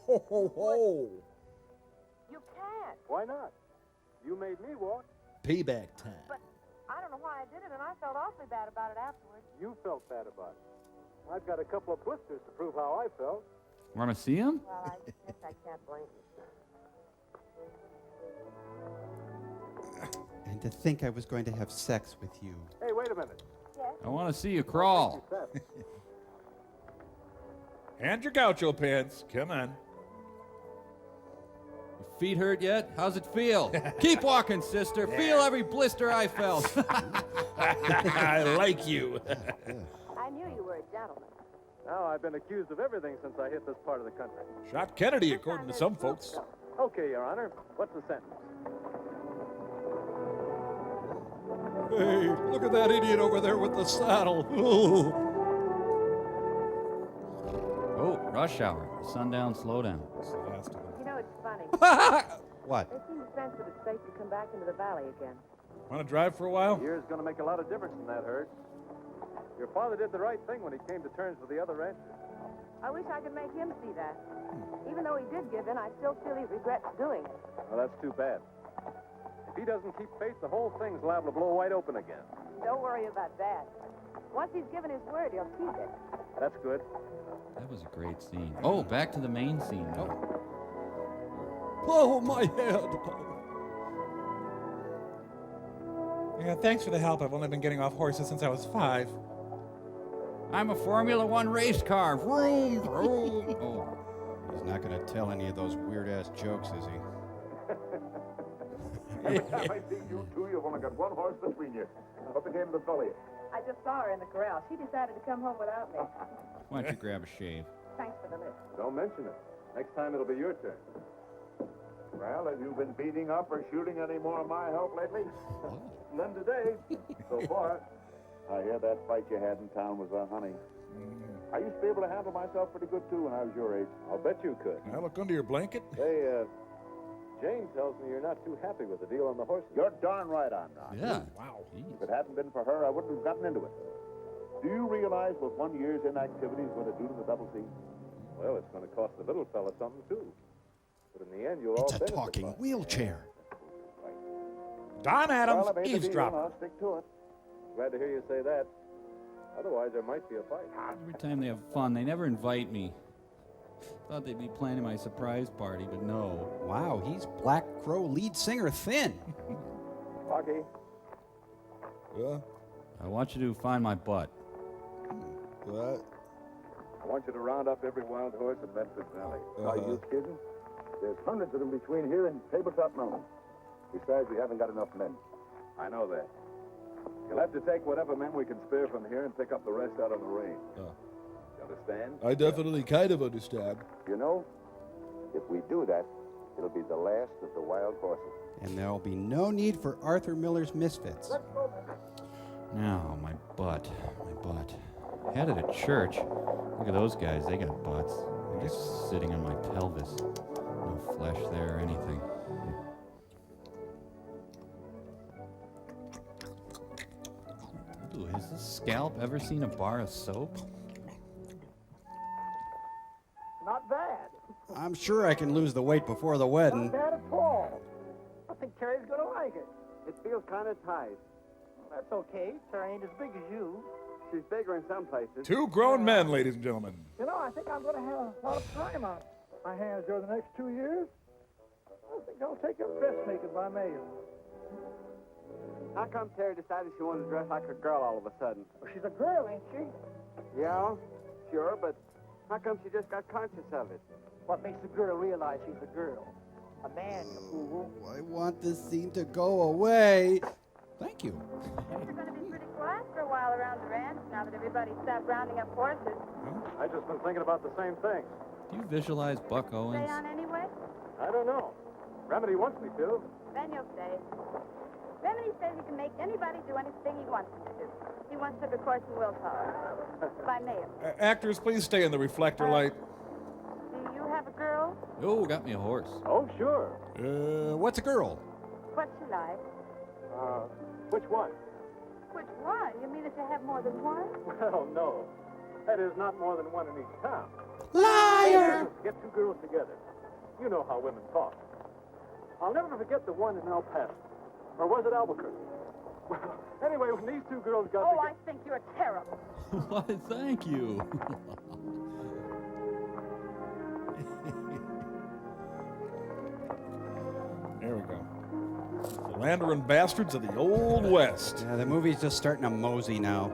ho, ho. You can't. Why not? You made me walk. Payback time. But I don't know why I did it, and I felt awfully bad about it afterwards. You felt bad about it. I've got a couple of blisters to prove how I felt. Want to see him? Well, I guess I can't blame you. And to think I was going to have sex with you. Hey, wait a minute. Yes? I want to see you crawl. And your gaucho pants. Come on. Your feet hurt yet? How's it feel? Keep walking, sister. Feel every blister I felt. I like you. I knew you were a gentleman. Now I've been accused of everything since I hit this part of the country. Shot Kennedy, according to some folks. Okay, Your Honor. What's the sentence? Hey, look at that idiot over there with the saddle. Ooh. Oh, rush hour. Sundown, slowdown. You know, it's funny. What? They seem to sense that it's safe to come back into the valley again. Want to drive for a while? Year's going to make a lot of difference in that herd. Your father did the right thing when he came to terms with the other ranchers. I wish I could make him see that. Even though he did give in, I still feel he regrets doing it. Well, that's too bad. If he doesn't keep faith, the whole thing's liable to blow wide open again. Don't worry about that. Once he's given his word, he'll keep it. That's good. That was a great scene. Oh, back to the main scene. Oh, my head. Yeah, thanks for the help. I've only been getting off horses since I was 5. I'm a Formula One race car. Vroom, vroom. Oh, He's not going to tell any of those weird-ass jokes, is he? Every time I see you two, you've only got one horse between you. What became of the filly? I just saw her in the corral. She decided to come home without me. why don't you grab a shave? Thanks for the lift. Don't mention it. Next time it'll be your turn. Well, have you been beating up or shooting any more of my help lately? None today, so far. I hear that fight you had in town was a honey. I used to be able to handle myself pretty good, too, when I was your age. I'll bet you could. Can I look under your blanket? Hey, Jane tells me you're not too happy with the deal on the horses. You're darn right on, Ron. Yeah. Wow. If it hadn't been for her, I wouldn't have gotten into it. Do you realize what 1 year's inactivity is going to do to the Double C? Well, it's going to cost the little fella something, too. But in the end, you'll all It's a benefit talking by it. wheelchair. Don Adams, Well, I made the deal, and eavesdropper. I'll stick to it. Glad to hear you say that. Otherwise, there might be a fight. Every time they have fun, they never invite me. Thought they'd be planning my surprise party, but no. Wow, he's Black Crow lead singer thin. Rocky, Yeah? I want you to find my butt. What? I want you to round up every wild horse in Memphis Valley. Are Uh-huh. you kidding? There's hundreds of them between here and Tabletop Mountain. Besides, we haven't got enough men. I know that. You'll have to take whatever men we can spare from here and pick up the rest out on the range. Oh. You understand? I definitely kind of understand. You know, if we do that, it'll be the last of the wild horses. And there'll be no need for Arthur Miller's Misfits. Now, my butt. My butt. Had it at church. Look at those guys. They got butts. They're just sitting on my pelvis. No flesh there or anything. Ooh, has this scalp ever seen a bar of soap? Not bad. I'm sure I can lose the weight before the wedding. Not bad at all. I think Terry's gonna like it. It feels kind of tight. That's okay. Terry ain't as big as you. She's bigger in some places. 2 grown men, ladies and gentlemen. You know, I think I'm gonna have a lot of time on my hands over the next 2 years. I think I'll take up dressmaking by mail. How come Terry decided she wanted to dress like a girl all of a sudden? Well, she's a girl, ain't she? Yeah, sure, but how come she just got conscious of it? What makes a girl realize she's a girl? A man, you fool. I want this scene to go away. Thank you. Things are going to be pretty quiet for a while around the ranch now that everybody's stopped rounding up horses. I've just been thinking about the same thing. Do you visualize Buck Owens? Stay on anyway? I don't know. Remedy wants me to. Then you'll stay. Remedy says he can make anybody do anything he wants them to do. He once took a course in willpower. By mail. Actors, please stay in the reflector light. Do you have a girl? Oh, got me a horse. Oh, sure. What's a girl? What's she like? Which one? Which one? You mean that you have more than one? Well, no. That is not more than one in each town. Liar! Get 2 girls together. You know how women talk. I'll never forget the one in El Paso. Or was it Albuquerque? Well, anyway, when these 2 girls got Oh, together... I think you're terrible. Why, thank you. There we go. Philandering bastards of the Old West. Yeah, the movie's just starting to mosey now.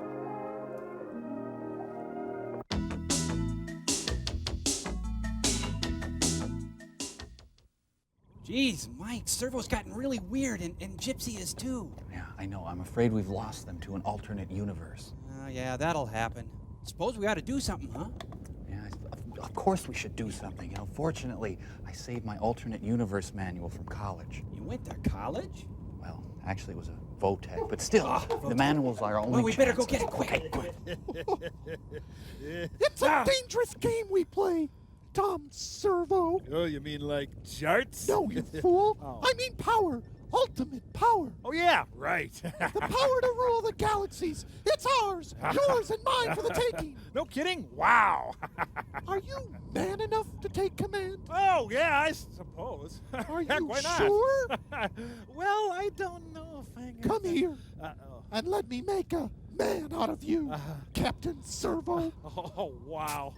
Jeez, Mike, Servo's gotten really weird, and Gypsy is too. Yeah, I know. I'm afraid we've lost them to an alternate universe. Yeah, that'll happen. Suppose we ought to do something, huh? Yeah, of course we should do something. You know, fortunately, I saved my alternate universe manual from college. You went to college? Well, actually, it was a Votech, but still, the manuals are our only Well, we better go chance. get it quick. It's a dangerous game we play, Tom Servo. Oh, you mean like charts? No, you fool. Oh. I mean power. Ultimate power. Oh, yeah, right. The power to rule the galaxies. It's ours, yours, and mine for the taking. No kidding? Wow. Are you man enough to take command? Oh, yeah, I suppose. Are Heck, you why not? sure? Well, I don't know if I can... Come here Uh-oh. and let me make a man out of you, Captain Servo. Oh, wow.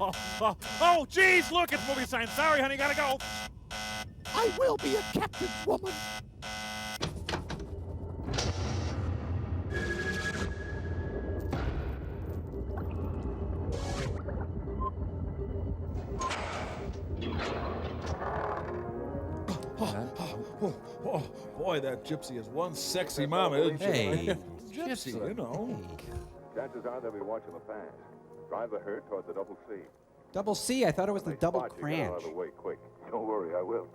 Oh, geez, look, it's movie sign. Sorry, honey, gotta go. I will be a captain's woman. Oh, boy, that gypsy is one sexy mama, isn't she? Hey, gypsy, you know. Chances are they'll be watching the pass. Drive the herd toward the double C. Double C? I thought it was the They double spot you, get out cranch. of the way quick. Don't worry, I will.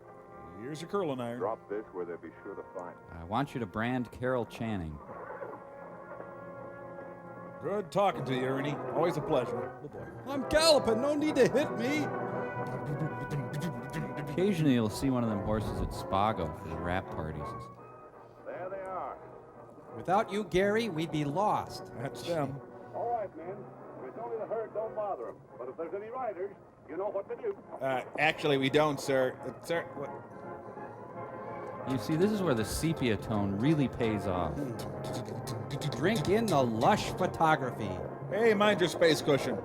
Here's your curling iron. Drop this where they'll be sure to find it. I want you to brand Carol Channing. Good talking to you, Ernie. Always a pleasure. Oh, boy. I'm galloping. No need to hit me. Occasionally you'll see one of them horses at Spago for the rap parties. There they are. Without you, Gary, we'd be lost. That's them. All right, men. If it's only the herd, don't bother them. But if there's any riders, you know what to do. Actually, we don't, sir. Sir, what? You see, this is where the sepia tone really pays off. Drink in the lush photography. Hey, mind your space cushion.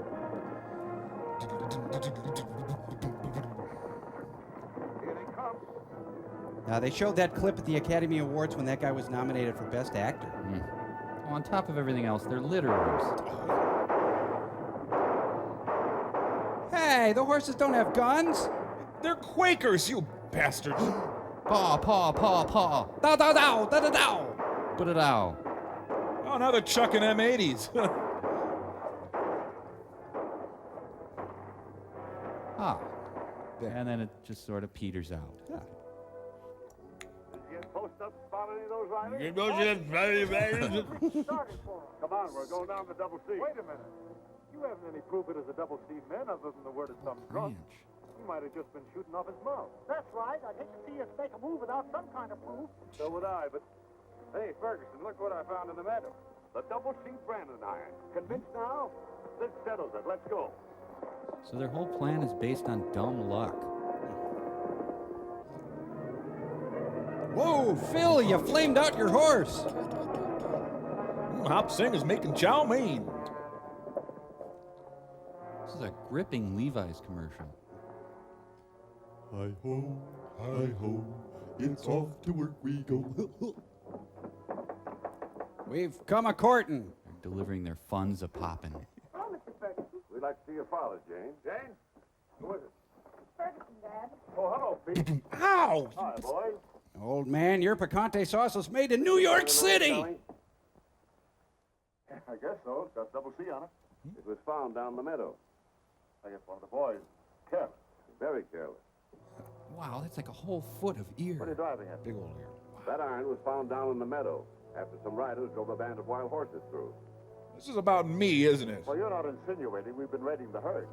Here they come. They showed that clip at the Academy Awards when that guy was nominated for Best Actor. On top of everything else, they're litterers. Hey, the horses don't have guns. They're Quakers, you bastards. Paw, paw, paw, paw. Dow, dow, dow, dow, dow, dow. Put it out. Oh, now they're chucking M80s. Ah. And then it just sort of peters out. Yeah. Did you get close enough to spot any of those riders? Started for 'em. Come on, we're going down the double C. Wait a minute. You haven't any proof it is a double C men other than the word of some drunk. You might have just been shooting off his mouth. That's right. I'd hate to see us make a move without some kind of proof. So would I, but... Hey, Ferguson, look what I found in the meadow. The double C Brandon iron. Convinced now? This settles it. Let's go. So their whole plan is based on dumb luck. Whoa, Phil, you flamed out your horse. Hop Sing is making chow mein. This is a gripping Levi's commercial. Hi ho, it's off to work we go. We've come a-courtin'. They're delivering their funds a-poppin'. Oh, Mr. Ferguson. We'd like to see your father, Jane. Jane? Who is it? Ferguson, Dad. Oh, hello, Pete. Ow! Hi, boys. Old man, your picante sauce was made in New York City. I guess so. It's got double C on it. It was found down the meadow. I guess one of the boys. Careless. Very careless. Wow, that's like a whole foot of ear. What are you driving at? Big old ear. That iron was found down in the meadow after some riders drove a band of wild horses through. This is about me, isn't it? Well, you're not insinuating we've been raiding the herd.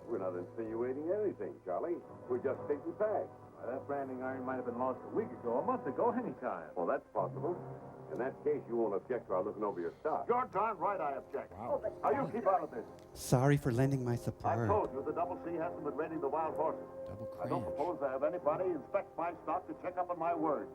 We're not insinuating anything, Charlie. We're just taking facts. That branding iron might have been lost a week ago, a month ago, anytime. Well, that's possible. In that case, you won't object to our looking over your stock. Your turn, right, I object. Wow. Now, you keep out of this. Sorry for lending my I support. told you the double C hasn't been raiding the wild horses. Double I don't cranch. propose to have anybody inspect my stock to check up on my word.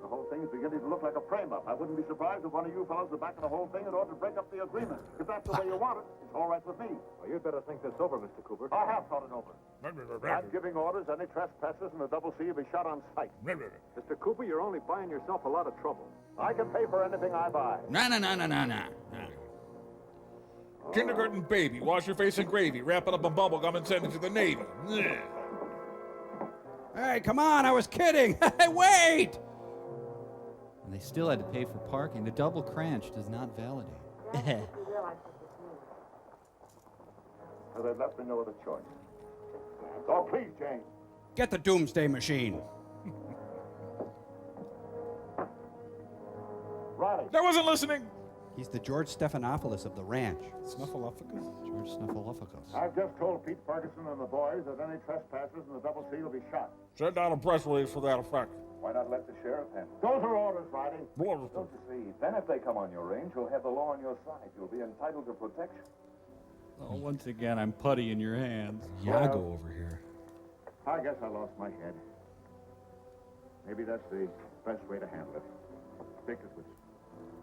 The whole thing is beginning to look like a frame-up. I wouldn't be surprised if one of you fellows are back in the whole thing in order to break up the agreement. If that's the way you want it, it's all right with me. Well, you'd better think this over, Mr. Cooper. I have thought it over. I'm giving orders any trespassers in the double C will be shot on sight. Mr. Cooper, you're only buying yourself a lot of trouble. I can pay for anything I buy. No. Kindergarten baby, wash your face in gravy, wrap it up in bubble gum and send it to the Navy. Hey, come on, I was kidding. Hey, wait! And they still had to pay for parking. The double cranch does not validate. You realize what this means. So they've left me no other choice. Oh, please, Jane. Get the doomsday machine. Riley, life. I wasn't listening. He's the George Stephanopoulos of the ranch. Snuffleupagus? George Snuffleupagus. I've just told Pete Ferguson and the boys that any trespassers in the Double C will be shot. Send down a press release for that effect. Why not let the sheriff handle it? Those are orders, Friday. Orders. Don't you see? Then if they come on your range, you'll have the law on your side. You'll be entitled to protection. Oh, once again, I'm putty in your hands. Yago over here. I guess I lost my head. Maybe that's the best way to handle it. Take this with you.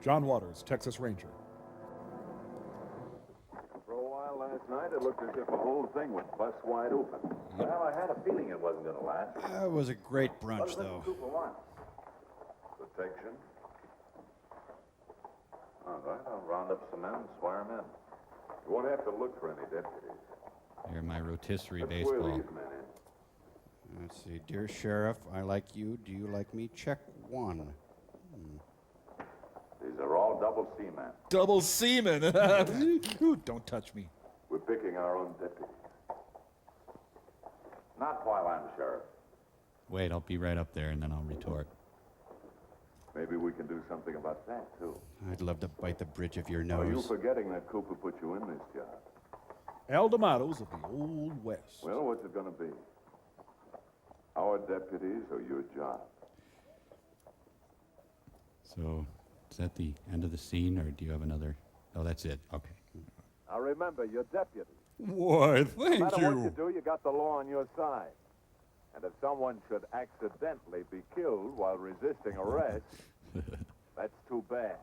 John Waters, Texas Ranger. For a while last night, it looked as if the whole thing would bust wide open. Well, I had a feeling it wasn't going to last. That was a great brunch, What does though. Mr. Cooper want? Protection. All right, I'll round up some men and swear them in. You won't have to look for any deputies. You're my rotisserie Let's swear baseball. these men in. Let's see. Dear Sheriff, I like you. Do you like me? Check one. These are all double C men. Double seaman. Ooh, don't touch me. We're picking our own deputies. Not while I'm sheriff. Wait, I'll be right up there and then I'll retort. Maybe we can do something about that, too. I'd love to bite the bridge of your Are you nose. forgetting that Cooper put you in this job? El D'Amatos of the Old West. Well, what's it going to be? Our deputies or your job? So, is that the end of the scene, or do you have another? Oh, that's it. Okay. Now remember, you're deputies. Why, No thank matter what you you. do, you got the law on your side. And if someone should accidentally be killed while resisting arrest, that's too bad.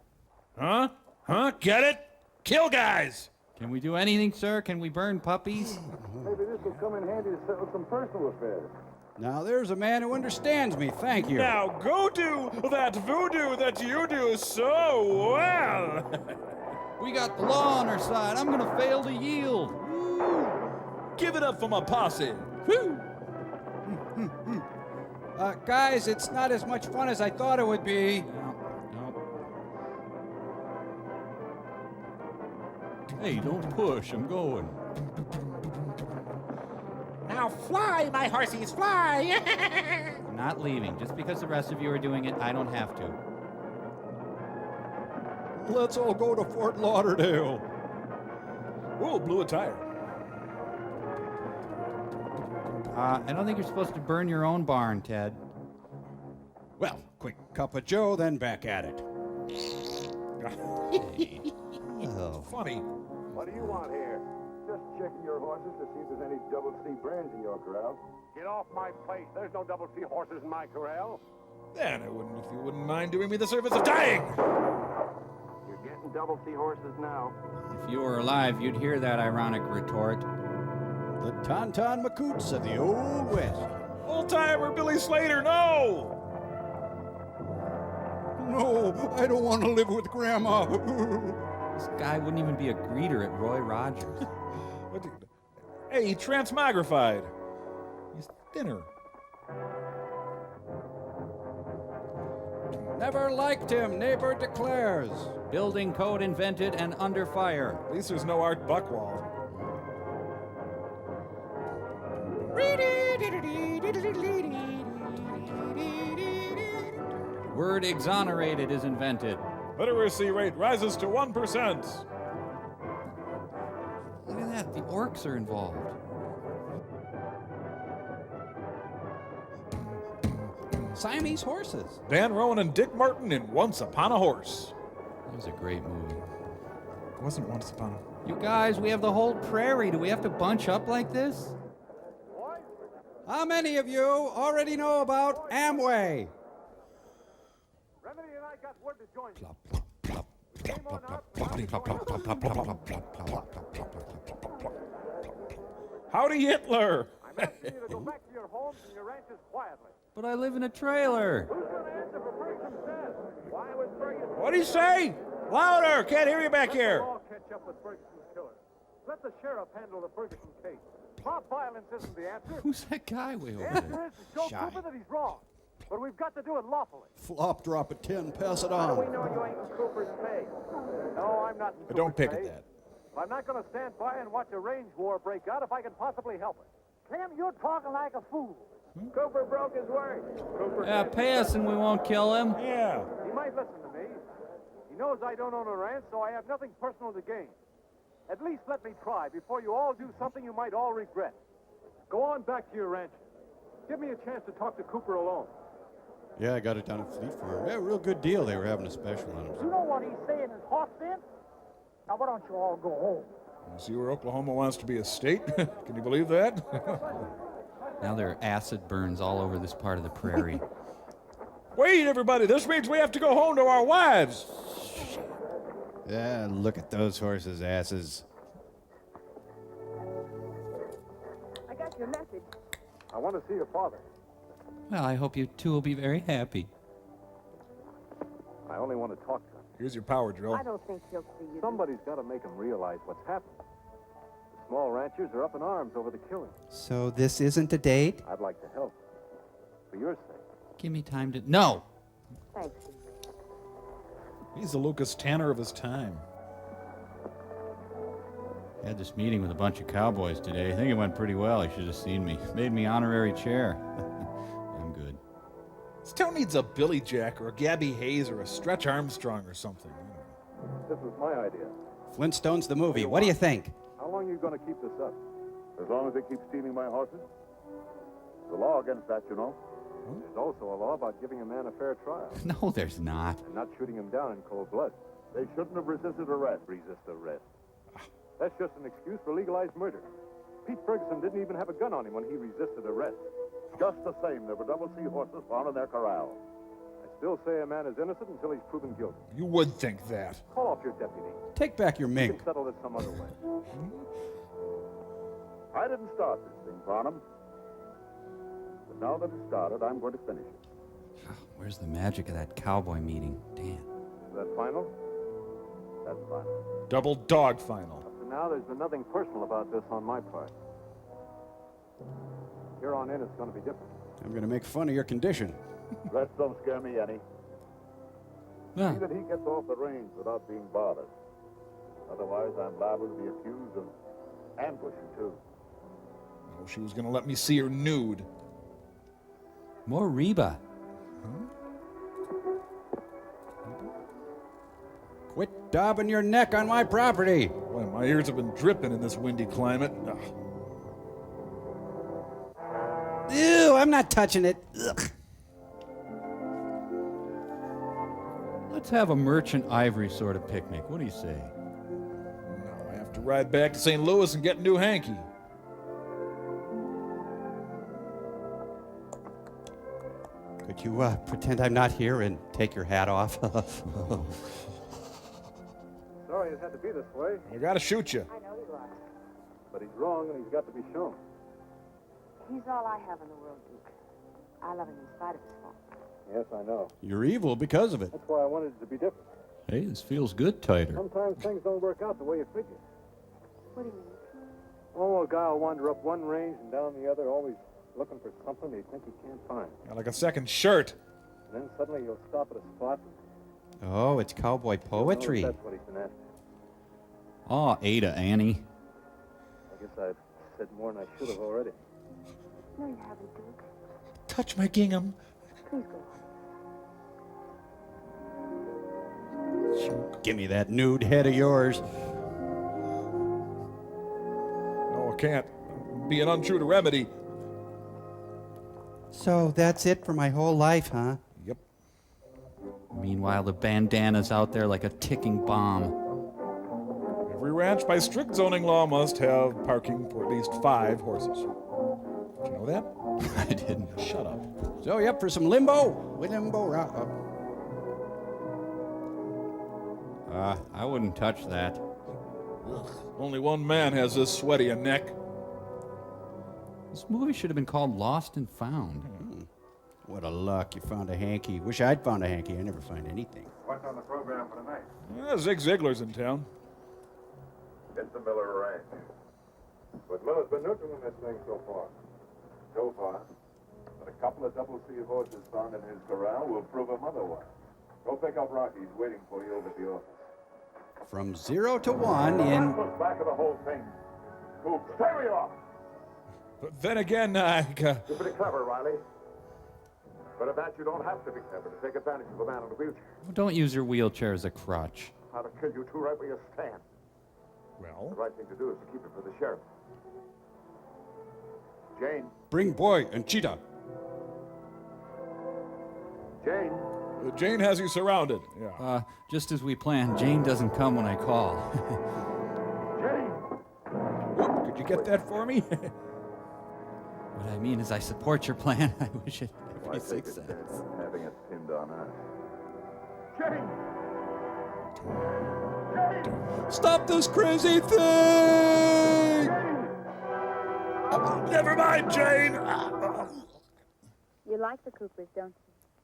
Huh? Huh? Get it? Kill guys! Can we do anything, sir? Can we burn puppies? Maybe this will come in handy to settle some personal affairs. Now, there's a man who understands me. Thank you. Now go do that voodoo that you do so well! We got the law on our side. I'm gonna fail to yield. Give it up for my posse. Whew. Guys, it's not as much fun as I thought it would be. No. Hey, don't push. I'm going. Now fly, my horsies, fly! I'm not leaving. Just because the rest of you are doing it, I don't have to. Let's all go to Fort Lauderdale. Ooh, blew a tire. I don't think you're supposed to burn your own barn, Ted. Well, quick cup of Joe, then back at it. Oh. Funny. What do you want here? Just checking your horses to see if there's any double C brands in your corral. Get off my place. There's no double C horses in my corral. Then I wouldn't, if you wouldn't mind doing me the service of dying. You're getting double C horses now. If you were alive, you'd hear that ironic retort. The Tauntaun Makoots of the Old West. Old-timer Billy Slater, no! No, I don't want to live with Grandma. This guy wouldn't even be a greeter at Roy Rogers. What do you- Hey, he transmogrified. He's thinner. Never liked him, neighbor declares. Building code invented and under fire. At least there's no Art Buchwald. Word exonerated is invented. Literacy rate rises to 1%. Look at that, the orcs are involved. Siamese horses. Dan Rowan and Dick Martin in Once Upon a Horse. That was a great movie. It wasn't Once Upon a... You guys, we have the whole prairie. Do we have to bunch up like this? How many of you already know about Amway? Remedy and I got word to join you. Howdy, Hitler! I'm asking you to go back to your homes and your ranches quietly. But I live in a trailer. Who's going to answer for Ferguson's death? Why was Ferguson... What'd he say? Louder! Can't hear you back here. Let the law catch up with Ferguson's killer. Let the sheriff handle the Ferguson case. Mob violence isn't the answer. Who's that guy way The over answer there? is to show Shy. Cooper that he's wrong. But we've got to do it lawfully. Flop drop a 10, pass it How do we on. know you ain't in Cooper's pay? No, I'm not in Cooper's Don't pick pay. at that. I'm not going to stand by and watch a range war break out if I can possibly help it. Clem, you're talking like a fool. Cooper broke his word. Cooper Yeah, pay us and we won't kill him. Yeah. He might listen to me. He knows I don't own a ranch, so I have nothing personal to gain. At least let me try before you all do something you might all regret. Go on back to your ranch. Give me a chance to talk to Cooper alone. Yeah, I got it down at Fleet Farm. Yeah, real good deal. They were having a special on You them. know what he's saying is hot, Ben? Now, why don't you all go home? See where Oklahoma wants to be a state? Can you believe that? Now there are acid burns all over this part of the prairie. Wait, everybody, this means we have to go home to our wives. Yeah, look at those horses' asses. I got your message. I want to see your father. Well, I hope you two will be very happy. I only want to talk to him. Here's your power drill. I don't think he'll see you. Somebody's got to make him realize what's happening. The small ranchers are up in arms over the killing. So this isn't a date? I'd like to help. For your sake. Give me time to... No! Thanks. He's the Lucas Tanner of his time. Had this meeting with a bunch of cowboys today. I think it went pretty well. You should have seen me. Made me honorary chair. I'm good. This town needs a Billy Jack or a Gabby Hayes or a Stretch Armstrong or something. This was my idea. Flintstones the movie. What do you think? How long are you going to keep this up? As long as they keep stealing my horses. The law against that, you know. There's also a law about giving a man a fair trial. No, there's not. And not shooting him down in cold blood. They shouldn't have resisted arrest. Resist arrest. That's just an excuse for legalized murder. Pete Ferguson didn't even have a gun on him when he resisted arrest. Just the same, there were double C horses found in their corral. I still say a man is innocent until he's proven guilty. You would think that. Call off your deputy. Take back your We mink. can settle this some other way. I didn't start this thing, Farnham. But now that it started, I'm going to finish it. Where's the magic of that cowboy meeting? Damn. Is that final? That's final. Double dog final. Up to now, there's been nothing personal about this on my part. Here on in, it's going to be different. I'm going to make fun of your condition. Rest don't scare me any. Yeah. See that he gets off the range without being bothered. Otherwise, I'm liable to be accused of ambushing, too. Oh, she was going to let me see her nude. More Reba. Quit daubing your neck on my property. Boy, my ears have been dripping in this windy climate. Ugh. Ew, I'm not touching it. Ugh. Let's have a merchant ivory sort of picnic. What do you say? Now I have to ride back to St. Louis and get a new hanky. Could you pretend I'm not here and take your hat off? Sorry it had to be this way, I gotta shoot you. I know you are. but he's wrong and he's got to be shown. He's all I have in the world, Duke. I love him in spite of his fault. Yes, I know. You're evil because of it. That's why I wanted it to be different. Hey, this feels good tighter. Sometimes things don't work out the way you figure. What do you mean? Oh, a guy will wander up one range and down the other, always looking for something they think he can't find. Like a second shirt. And then suddenly he'll stop at a spot. Oh, it's cowboy poetry. That's what he's been after. Oh, Ada, Annie. I guess I've said more than I should have already. No, you haven't, Duke. Touch my gingham. Please go on. Give me that nude head of yours. No, I can't. Being untrue to remedy. So that's it for my whole life, huh? Yep. Meanwhile, the bandana's out there like a ticking bomb. Every ranch by strict zoning law must have parking for at least 5 horses. Did you know that? I didn't. Shut up. So you up for some limbo? Limbo rock. I wouldn't touch that. Ugh. Only one man has this sweaty a neck. This movie should have been called Lost and Found. What a luck. You found a hanky. Wish I'd found a hanky. I never find anything. What's on the program for tonight? Yeah, Zig Ziglar's in town. It's the Miller Ranch. But Miller's been neutral in this thing so far. So far. But a couple of double C horses found in his corral will prove him otherwise. Go pick up Rocky. He's waiting for you over at the office. From 0 to 1 in... Look back at the whole thing. Move. Stay where you are. But then again, You're pretty clever, Riley. But at that, you don't have to be clever to take advantage of a man in a wheelchair. Don't use your wheelchair as a crutch. How to kill you two right where you stand. Well, The right thing to do is to keep it for the sheriff. Jane. Bring Boy and Cheetah. Jane. Jane has you surrounded. Yeah. Just as we planned, Jane doesn't come when I call. Whoop, could you get that for me? What I mean is I support your plan. I wish it Why every take a success. chance on having it pinned on us? Jane! Stop this crazy thing! Never mind, Jane. You like the Coopers, don't you?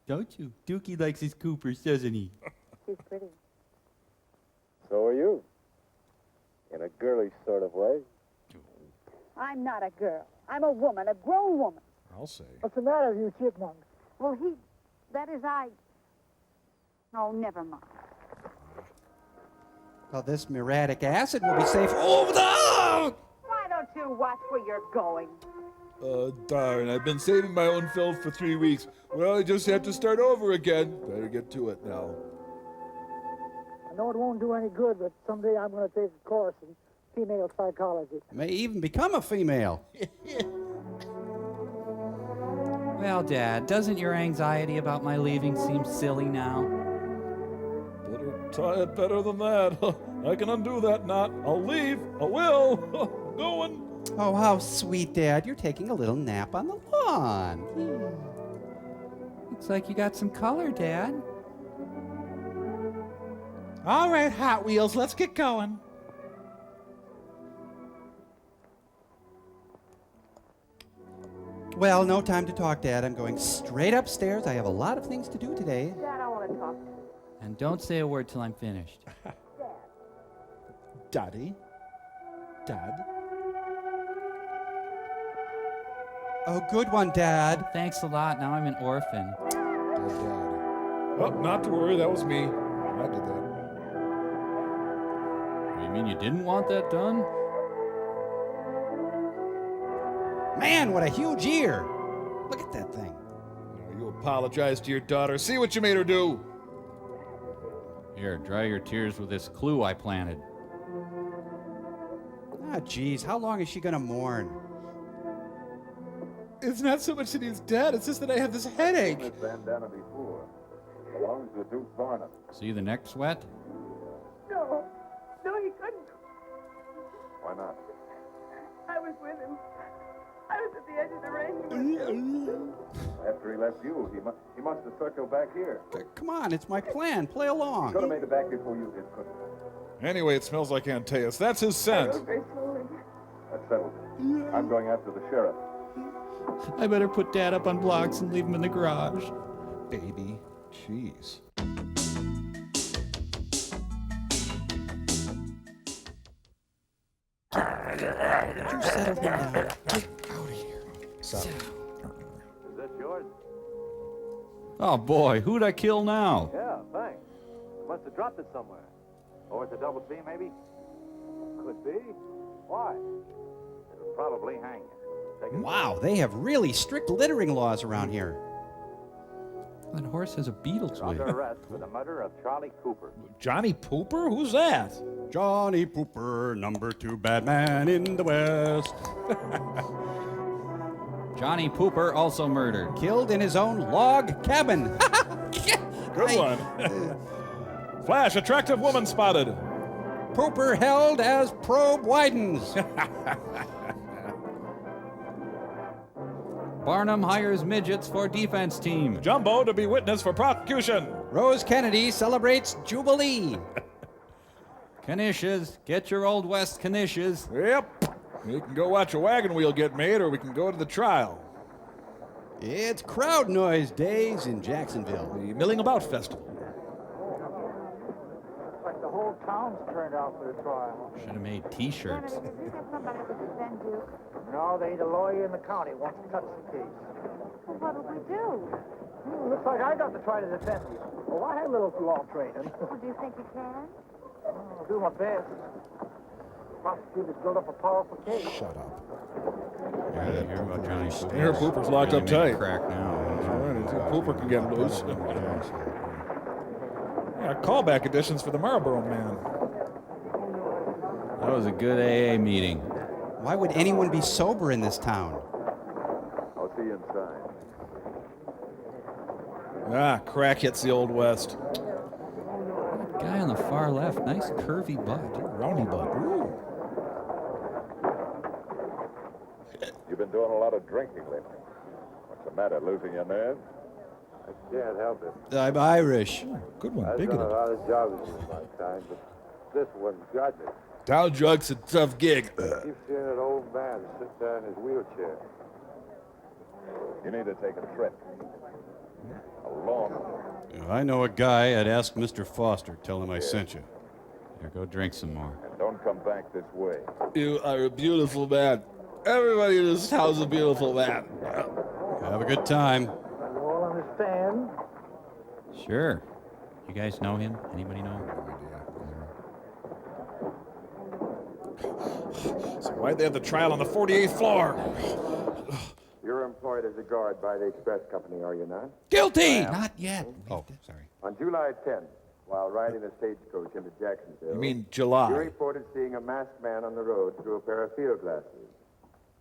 Don't you? Dookie likes his Coopers, doesn't he? She's pretty. So are you. In a girlish sort of way. I'm not a girl. I'm a woman, a grown woman. I'll say. What's the matter with you chipmunks? Well, Oh, never mind. Well, this muriatic acid will be safe. Oh, no! Why don't you watch where you're going? Darn, I've been saving my own filth for 3 weeks. Well, I just have to start over again. Better get to it now. I know it won't do any good, but someday I'm going to take a course in female psychology. May even become a female. Well, Dad, doesn't your anxiety about my leaving seem silly now? Better try it better than that. I can undo that knot. I'll leave. I will. Going. Oh, how sweet, Dad. You're taking a little nap on the lawn. Looks like you got some color, Dad. All right, Hot Wheels, let's get going. Well, no time to talk, Dad. I'm going straight upstairs. I have a lot of things to do today. Dad, I want to talk to you. And don't say a word till I'm finished. Daddy? Dad? Oh, good one, Dad. Thanks a lot. Now I'm an orphan. Dad. Oh, not to worry. That was me. I did that. You mean you didn't want that done? Man, what a huge ear. Look at that thing. Now you apologize to your daughter. See what you made her do. Here, dry your tears with this clue I planted. Ah, geez, how long is she gonna mourn? It's not so much that he's dead, it's just that I have this headache. This bandana before. Belongs to Duke Barnum. See the neck sweat? No, he couldn't. Why not? I was with him. I was at the edge of the range. After he left you, he must have circled back here. Come on, it's my plan. Play along. Could have made it back before you did, couldn't he? Anyway, it smells like Antaeus. That's his scent. Very slowly. That settles it. I'm going after the sheriff. I better put Dad up on blocks and leave him in the garage. Baby. Jeez. You settle him down. Get out of here. Is this yours? Oh boy, who'd I kill now? Yeah, thanks. Must have dropped it somewhere. Or it's a double C, maybe? Could be. Why? It'll probably hang you. Take it. Wow, they have really strict littering laws around here. That horse has a beetle's You're under wing. arrest for the murder of Charlie Cooper. Johnny Pooper? Who's that? Johnny Pooper, number 2 bad man in the West. Johnny Pooper also murdered. Killed in his own log cabin. Good one. Flash, attractive woman spotted. Pooper held as probe widens. Barnum hires midgets for defense team. Jumbo to be witness for prosecution. Rose Kennedy celebrates Jubilee. Knishes, get your Old West knishes. Yep. We can go watch a wagon wheel get made, or we can go to the trial. It's crowd noise days in Jacksonville. The Milling About Festival. Looks like the whole town's turned out for the trial. Should have made T-shirts. Did you get somebody to defend you? No, they need a lawyer in the county wants to touch the case. Well, what'll we do? Looks like I got to try to defend you. Oh, I had a little law training. Well, do you think you can? I'll do my best. Prosecutors built up a powerful case. Shut up. Yeah, hear about Johnny Pooper. Here, Pooper's locked up Really made it tight. Crack now. All right, Pooper can get loose. Yeah, callback editions for the Marlboro Man. That was a good AA meeting. Why would anyone be sober in this town? I'll see you inside. Ah, crack hits the Old West. Guy on the far left, nice curvy butt. Roundy butt. Ooh. You've been doing a lot of drinking lately. What's the matter, losing your nerve? I can't help it. I'm Irish. Good one, I've bigoted. done a lot of jobs in my time, but this one's got me. Down drugs, a tough gig. I keep seeing an old man sit there in his wheelchair. You need to take a trip. A long one. I know a guy. I'd ask Mr. Foster. Tell him I sent you. Here, go drink some more. And don't come back this way. You are a beautiful man. Everybody in this house is a beautiful man. Have a good time. You all understand? Sure. You guys know him? Anybody know him? So why'd they have the trial on the 48th floor? You're employed as a guard by the express company, are you not? Guilty! Not yet. Oh, sorry. On July 10th, while riding a stagecoach into Jacksonville, You mean you July? reported seeing a masked man on the road through a pair of field glasses.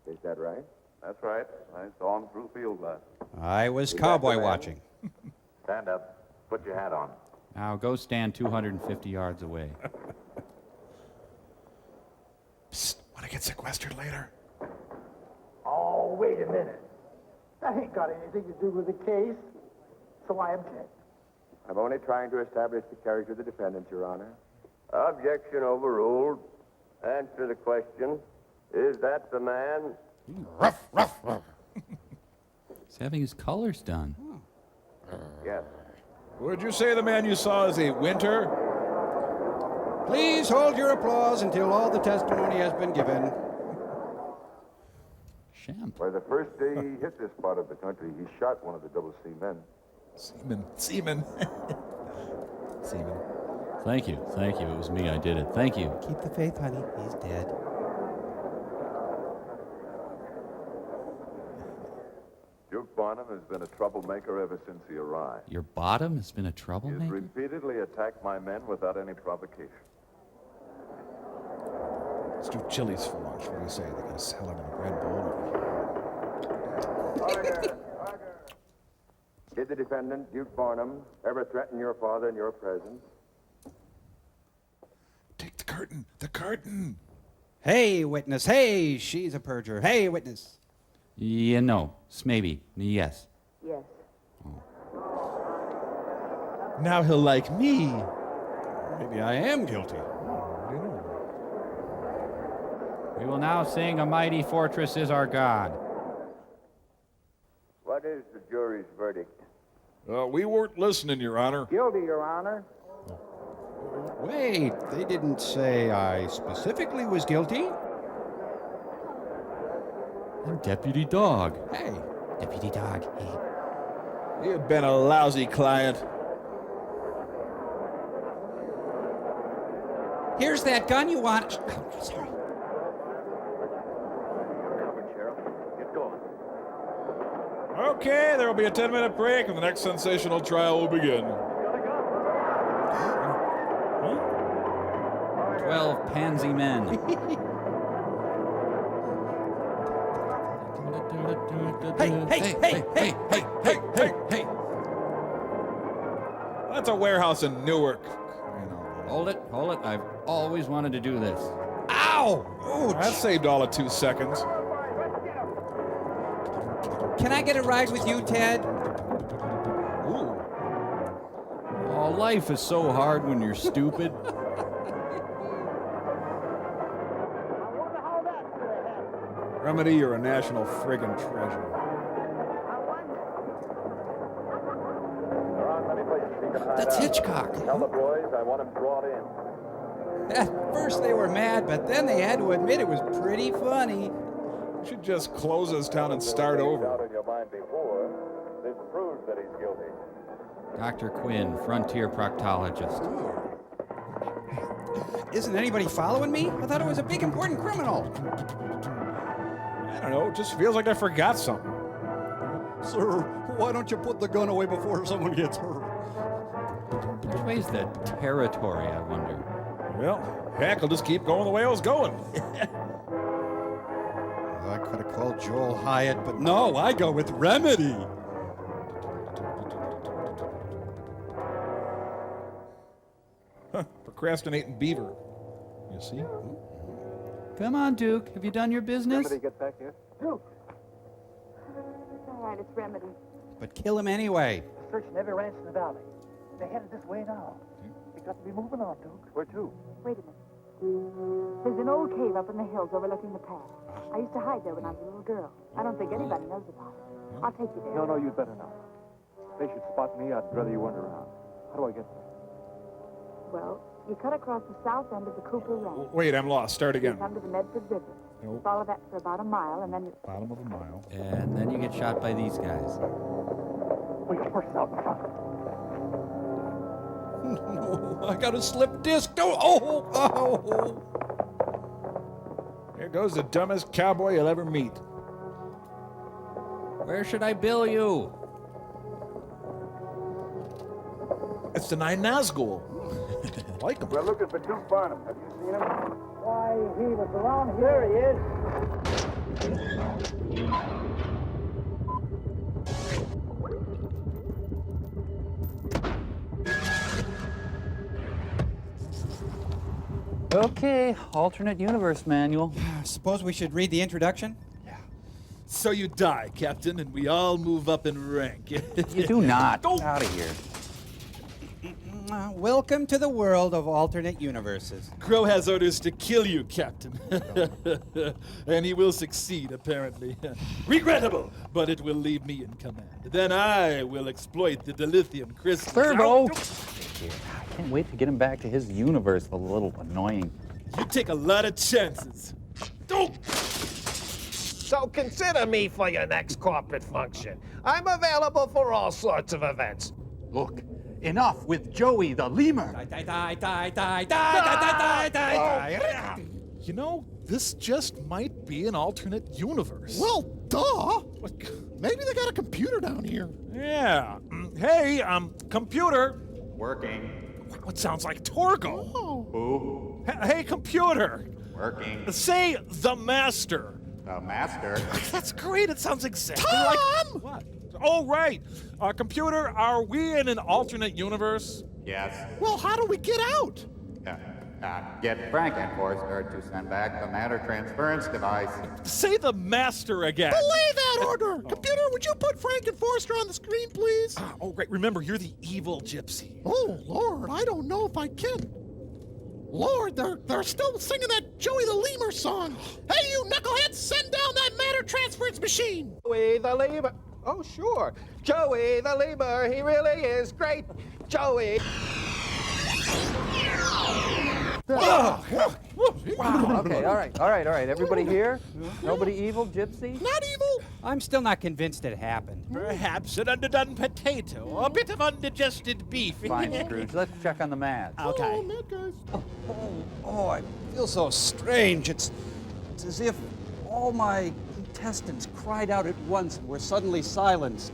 Is that right? That's right. I saw him through field glass. I was that cowboy the man? watching. Stand up. Put your hat on. Now go stand 250 yards away. Psst, want to get sequestered later? Oh, wait a minute. That ain't got anything to do with the case, so I object. I'm only trying to establish the character of the defendant, Your Honor. Objection overruled. Answer the question. Is that the man? He's having his colors done. Yes. Would you say the man you saw is a winter? Please hold your applause until all the testimony has been given. Champ. Why, the first day he hit this part of the country, he shot one of the Double C men. Seaman. Seaman. Seaman. Thank you. Thank you. It was me. I did it. Thank you. Keep the faith, honey. He's dead. Duke Barnum has been a troublemaker ever since he arrived. Your bottom has been a He has troublemaker? repeatedly attacked my men without any provocation. Let's do chilies for lunch. What do you say? They got a salad and a bread bowl. Did the defendant, Duke Barnum, ever threaten your father in your presence? Take the curtain. The curtain. Hey, witness. Hey, she's a perjurer. Hey, witness. Yeah, no. Maybe. Yes. Yes. Now he'll like me. Maybe I am guilty. We will now sing A Mighty Fortress is Our God. What is the jury's verdict? We weren't listening, Your Honor. Guilty, Your Honor. Wait, they didn't say I specifically was guilty. I'm Deputy Dog. Hey, Deputy Dog. Hey. You've been a lousy client. Here's that gun you want. Oh, sorry. Covered, Sheriff. Get going. Okay, there will be a 10-minute break, and the next sensational trial will begin. 12 pansy men. Hey. That's a warehouse in Newark. Hold it. I've always wanted to do this. Ow! That saved all of 2 seconds. Can I get a ride with you, Ted? Ooh. Oh, life is so hard when you're stupid. Remedy, you're a national friggin' treasure. There aren't many places he can hide That's out. Hitchcock. Tell the boys I want him brought in. At first they were mad, but then they had to admit it was pretty funny. You should just close this town and start over. Out in your mind before, this proves that he's guilty. Dr. Quinn, frontier proctologist. Isn't anybody following me? I thought it was a big important criminal. I don't know, it just feels like I forgot something. Sir, why don't you put the gun away before someone gets hurt? Which way's the territory, I wonder? Well, heck, I'll just keep going the way I was going. I could have called Joel Hyatt, but no, I go with Remedy. Procrastinating beaver. You see? Come on, Duke. Have you done your business? Somebody get back here. Duke, All right, it's Remedy. But kill him anyway. searching every ranch in the valley. They're headed this way now. We got to be moving on, Duke. Where to? Wait a minute. There's an old cave up in the hills overlooking the pass. I used to hide there when I was a little girl. I don't think anybody knows about it. I'll take you there. No, you'd better not. If they should spot me, I'd rather you weren't around. How do I get there? Well, you cut across the south end of the Cooper Ranch. Wait, I'm lost. Start You again. come to the Medford River. Nope. Follow that for about a mile, and then you... Bottom of a mile. And then you get shot by these guys. Wait, horse out in front. No, I got a slip disc. Oh. Here goes the dumbest cowboy you'll ever meet. Where should I bill you? It's the Nine Nazgul. Like him. We're looking for Duke Barnum. Have you seen him? Why, he was around here. He is. Okay, alternate universe manual. Suppose we should read the introduction? So you die, Captain, and we all move up in rank. You do not. Get out of here. Welcome to the world of alternate universes. Crow has orders to kill you, Captain. And he will succeed, apparently. Regrettable, but it will leave me in command. Then I will exploit the dilithium crystals. Servo! I can't wait to get him back to his universe. A little annoying. You take a lot of chances. Oh! So consider me for your next corporate function. I'm available for all sorts of events. Look, enough with Joey the Lemur. You know, this just might be an alternate universe. Well, duh. Maybe they got a computer down here. Yeah. Hey, computer. Working. What sounds like Torgo? Oh. Who? Hey, computer. Working. Say the master. The master. That's great. It sounds exactly like... What? Oh, right. Computer, are we in an alternate universe? Yes. Well, how do we get out? Get Franken Forster to send back the matter transference device. Say the master again. Belay that order. Computer, would you put Frank and Forster on the screen, please? Oh, right. Remember, you're the evil gypsy. Oh, Lord, I don't know if I can. Lord, they're still singing that Joey the Lemur song. Hey, you knuckleheads, send down that matter transference machine. Joey the Lemur. Oh, sure. Joey the Lemur, he really is great. Joey. Okay, all right. Everybody here? Nobody evil, gypsy? Not evil. I'm still not convinced it happened. Perhaps an underdone potato, a bit of undigested beef. Fine, Scrooge. Let's check on the mats. Oh, mad guys. Oh, I feel so strange. It's as if all my intestines cried out at once and were suddenly silenced.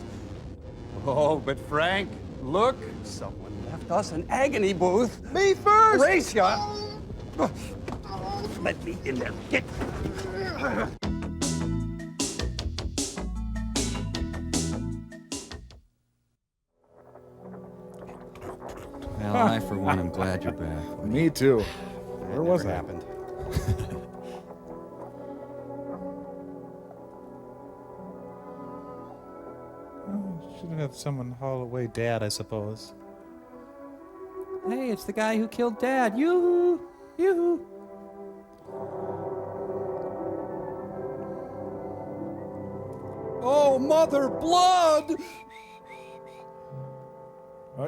Oh, but Frank, look, someone left us an agony booth. Me first! Race ya! Let me in there. Get. Well, I, for one, am glad you're back. Me too. Where was that? happened? Should have someone haul away Dad, I suppose. Hey, it's the guy who killed Dad. Yoo-hoo! Yoo-hoo! Oh, mother blood!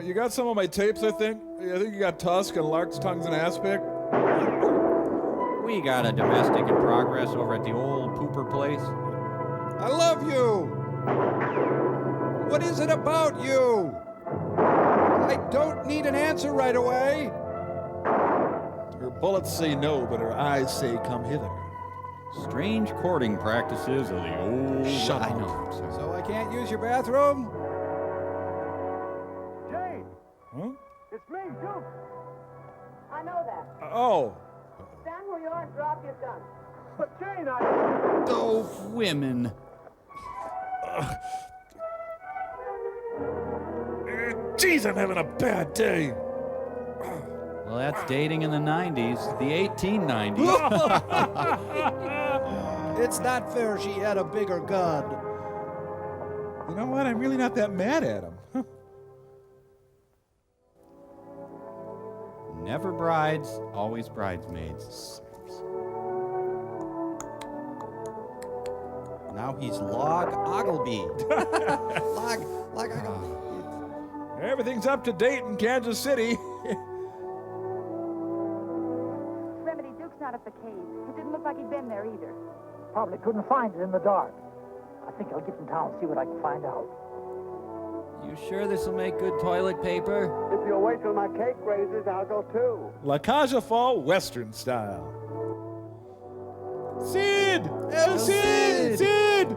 You got some of my tapes, I think. I think you got Tusk and Lark's Tongues and Aspic. We got a domestic in progress over at the old pooper place. I love you! What is it about you? I don't need an answer right away. Her bullets say no, but her eyes say come hither. Strange courting practices of the old... Shut I up. know, I'm sorry. So I can't use your bathroom? Jane! Huh? It's me, Duke. I know that. Oh. Stand where you are and drop your gun. But Jane, Oh, women. Jeez, I'm having a bad day. Well, that's dating in the 90s, the 1890s. It's not fair she had a bigger gun. You know what? I'm really not that mad at him. Never brides, always bridesmaids. Now he's Log Ogilvy. Log Ogilvy. Everything's up to date in Kansas City. Remedy, Duke's not at the cave. It didn't look like he'd been there either. probably couldn't find it in the dark. I think I'll get in town and see what I can find out. You sure this will make good toilet paper? If you'll wait till my cake raises, I'll go too. La Caja Fall Western style. Sid! El Cid! Sid!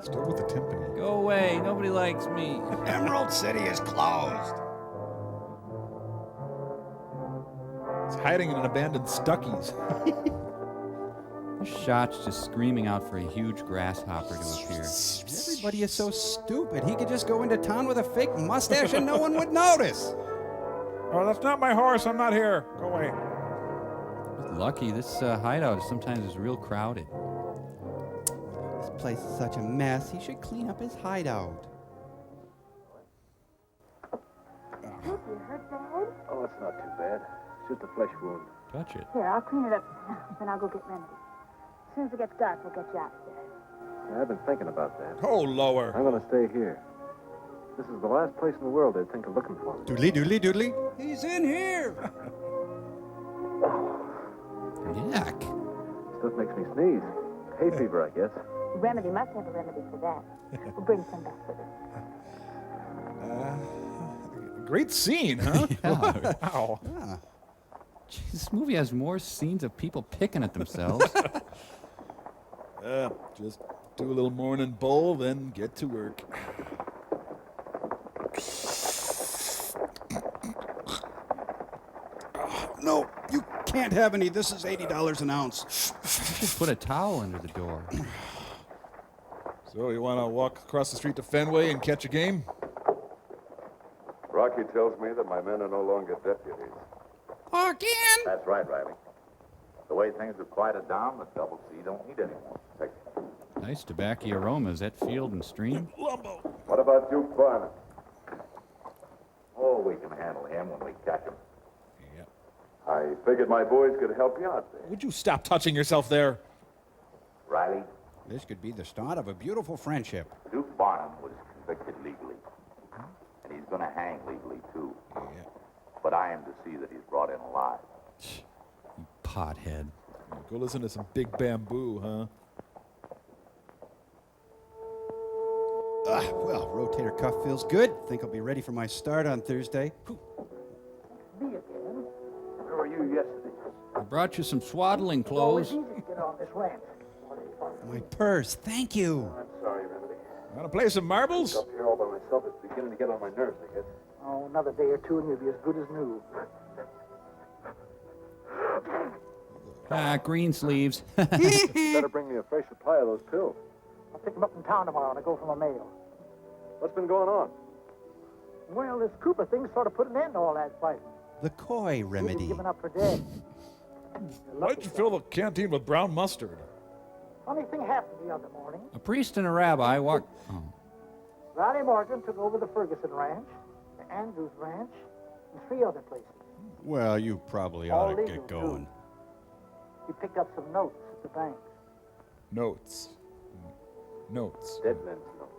Still with the timpani. Go away, nobody likes me. Emerald City is closed. It's hiding in an abandoned Stuckey's. Shot's just screaming out for a huge grasshopper to appear. Everybody is so stupid. He could just go into town with a fake mustache and no one would notice. Oh, that's not my horse. I'm not here. Go away. Lucky, this hideout sometimes is real crowded. This place is such a mess. He should clean up his hideout. You hurt, Dad? Oh, it's not too bad. It's just a flesh wound. Touch it. Here, I'll clean it up now, then I'll go get Remedy. As soon as it gets dark, we'll get you out there. Yeah, I've been thinking about that. Oh, lower. I'm going to stay here. This is the last place in the world they'd think of looking for me. Doodly, doodly, doodly. He's in here. Yuck. Stuff makes me sneeze. Hay fever, I guess. Remedy must have a remedy for that. We'll bring some back with us. Great scene, huh? Yeah. Wow. Ah. Jeez, this movie has more scenes of people picking at themselves. Just do a little morning bowl, then get to work. No, you can't have any. This is $80 an ounce. Just put a towel under the door. So you want to walk across the street to Fenway and catch a game? Rocky tells me that my men are no longer deputies. Again? That's right, Riley. The way things have quieted down, the Double C don't need any more protection. Nice tobacco aroma. Is that Field and Stream? Lumbo. What about Duke Barnum? Oh, we can handle him when we catch him. Yep. I figured my boys could help you out there. Would you stop touching yourself there? Riley, This could be the start of a beautiful friendship. Duke Barnum was convicted legally. And he's going to hang legally, too. Yeah. But I am to see that he's brought in alive. You pothead. Go listen to some Big Bamboo, huh? Well, rotator cuff feels good. Think I'll be ready for my start on Thursday. Me again. Where were you yesterday? I brought you some swaddling It's always clothes. easy to get on this ranch. My purse, thank you. I'm sorry, Remedy. Want to play some marbles? Up here all by myself, it's beginning to get on my nerves, I guess. Oh, another day or two and you'll be as good as new. Ah, green sleeves. Better bring me a fresh supply of those pills. I'll pick them up in town tomorrow when I go for my mail. What's been going on? Well, this Cooper thing's sort of put an end to all that fighting. The koi He's remedy. given up for dead. Why'd you fill the canteen with brown mustard? Funny thing happened the other morning. A priest and a rabbi walked. Oh. Riley Morgan took over the Ferguson Ranch, the Andrews Ranch, and 3 other places. Well, you probably All ought to legal, get going. He picked up some notes at the bank. Notes. Notes. Dead men's notes.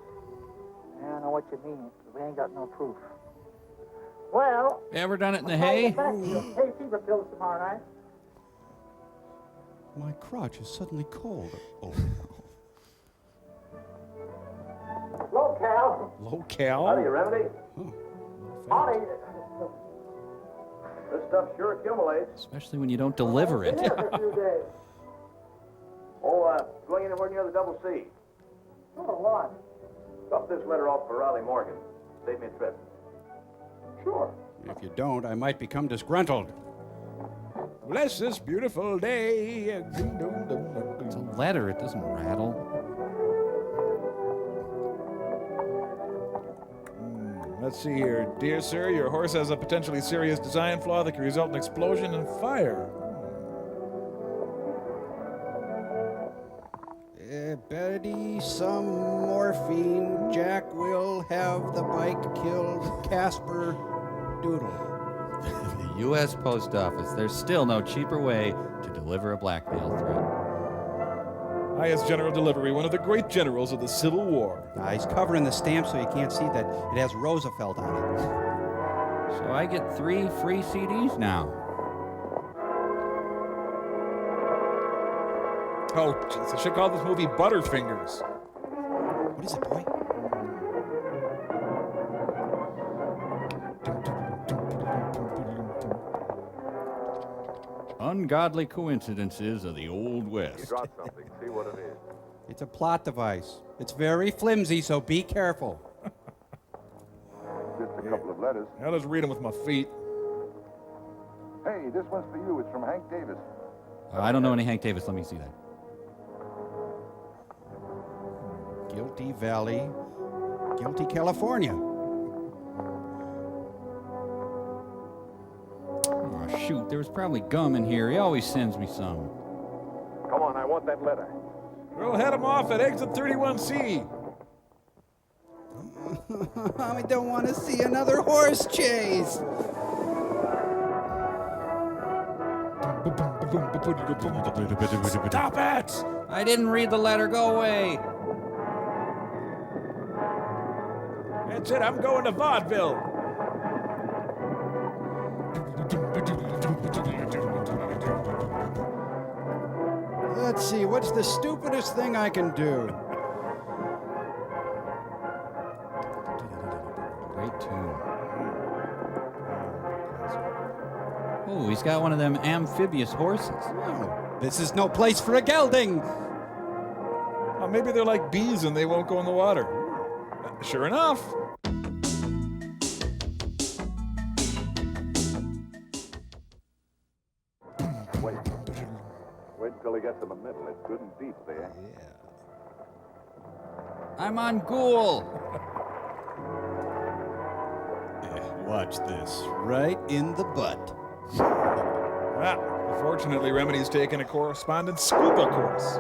Yeah, I know what you mean, but we ain't got no proof. Well, Ever done it in the I'll hay? get back to you. Hay fever pills tomorrow night. My crotch is suddenly cold. Oh. Low, Cal. Low cal? Howdy, Remedy. Howdy. stuff sure accumulates. Especially when you don't deliver it. Been here for a few days. Oh, going anywhere near the Double C? Oh, what? Drop this letter off for Raleigh Morgan. Save me a trip. Sure. If you don't, I might become disgruntled. Bless this beautiful day. It's a letter, it doesn't rattle. Let's see here. Dear sir, your horse has a potentially serious design flaw that can result in explosion and fire. Betty, some morphine. Jack will have the bike killed. Casper Doodle. The U.S. Post Office. There's still no cheaper way to deliver a blackmail threat. Highest General Delivery, one of the great generals of the Civil War. He's covering the stamp so you can't see that it has Roosevelt on it. So I get 3 free CDs now. Oh, jeez, I should call this movie Butterfingers. What is it, boy? Ungodly coincidences of the Old You West. drop something. See what it is. It's a plot device. It's very flimsy, so be careful. Just a couple of letters. I'll just read them with my feet. Hey, this one's for you. It's from Hank Davis. I don't know any Hank Davis. Let me see that. Guilty Valley, Guilty California. Oh, shoot. There was probably gum in here. He always sends me some. Come on, I want that letter. We'll head them off at exit 31C. I don't want to see another horse chase. Stop it! I didn't read the letter. Go away. That's it. I'm going to vaudeville. Let's see, what's the stupidest thing I can do? Great tune. Oh, he's got one of them amphibious horses. Oh, this is no place for a gelding. Oh, maybe they're like bees and they won't go in the water. Sure enough. Wait until he gets in the middle. It's good and deep there. I'm on Ghoul. Watch this. Right in the butt. Fortunately, Remedy's taken a correspondence scuba course.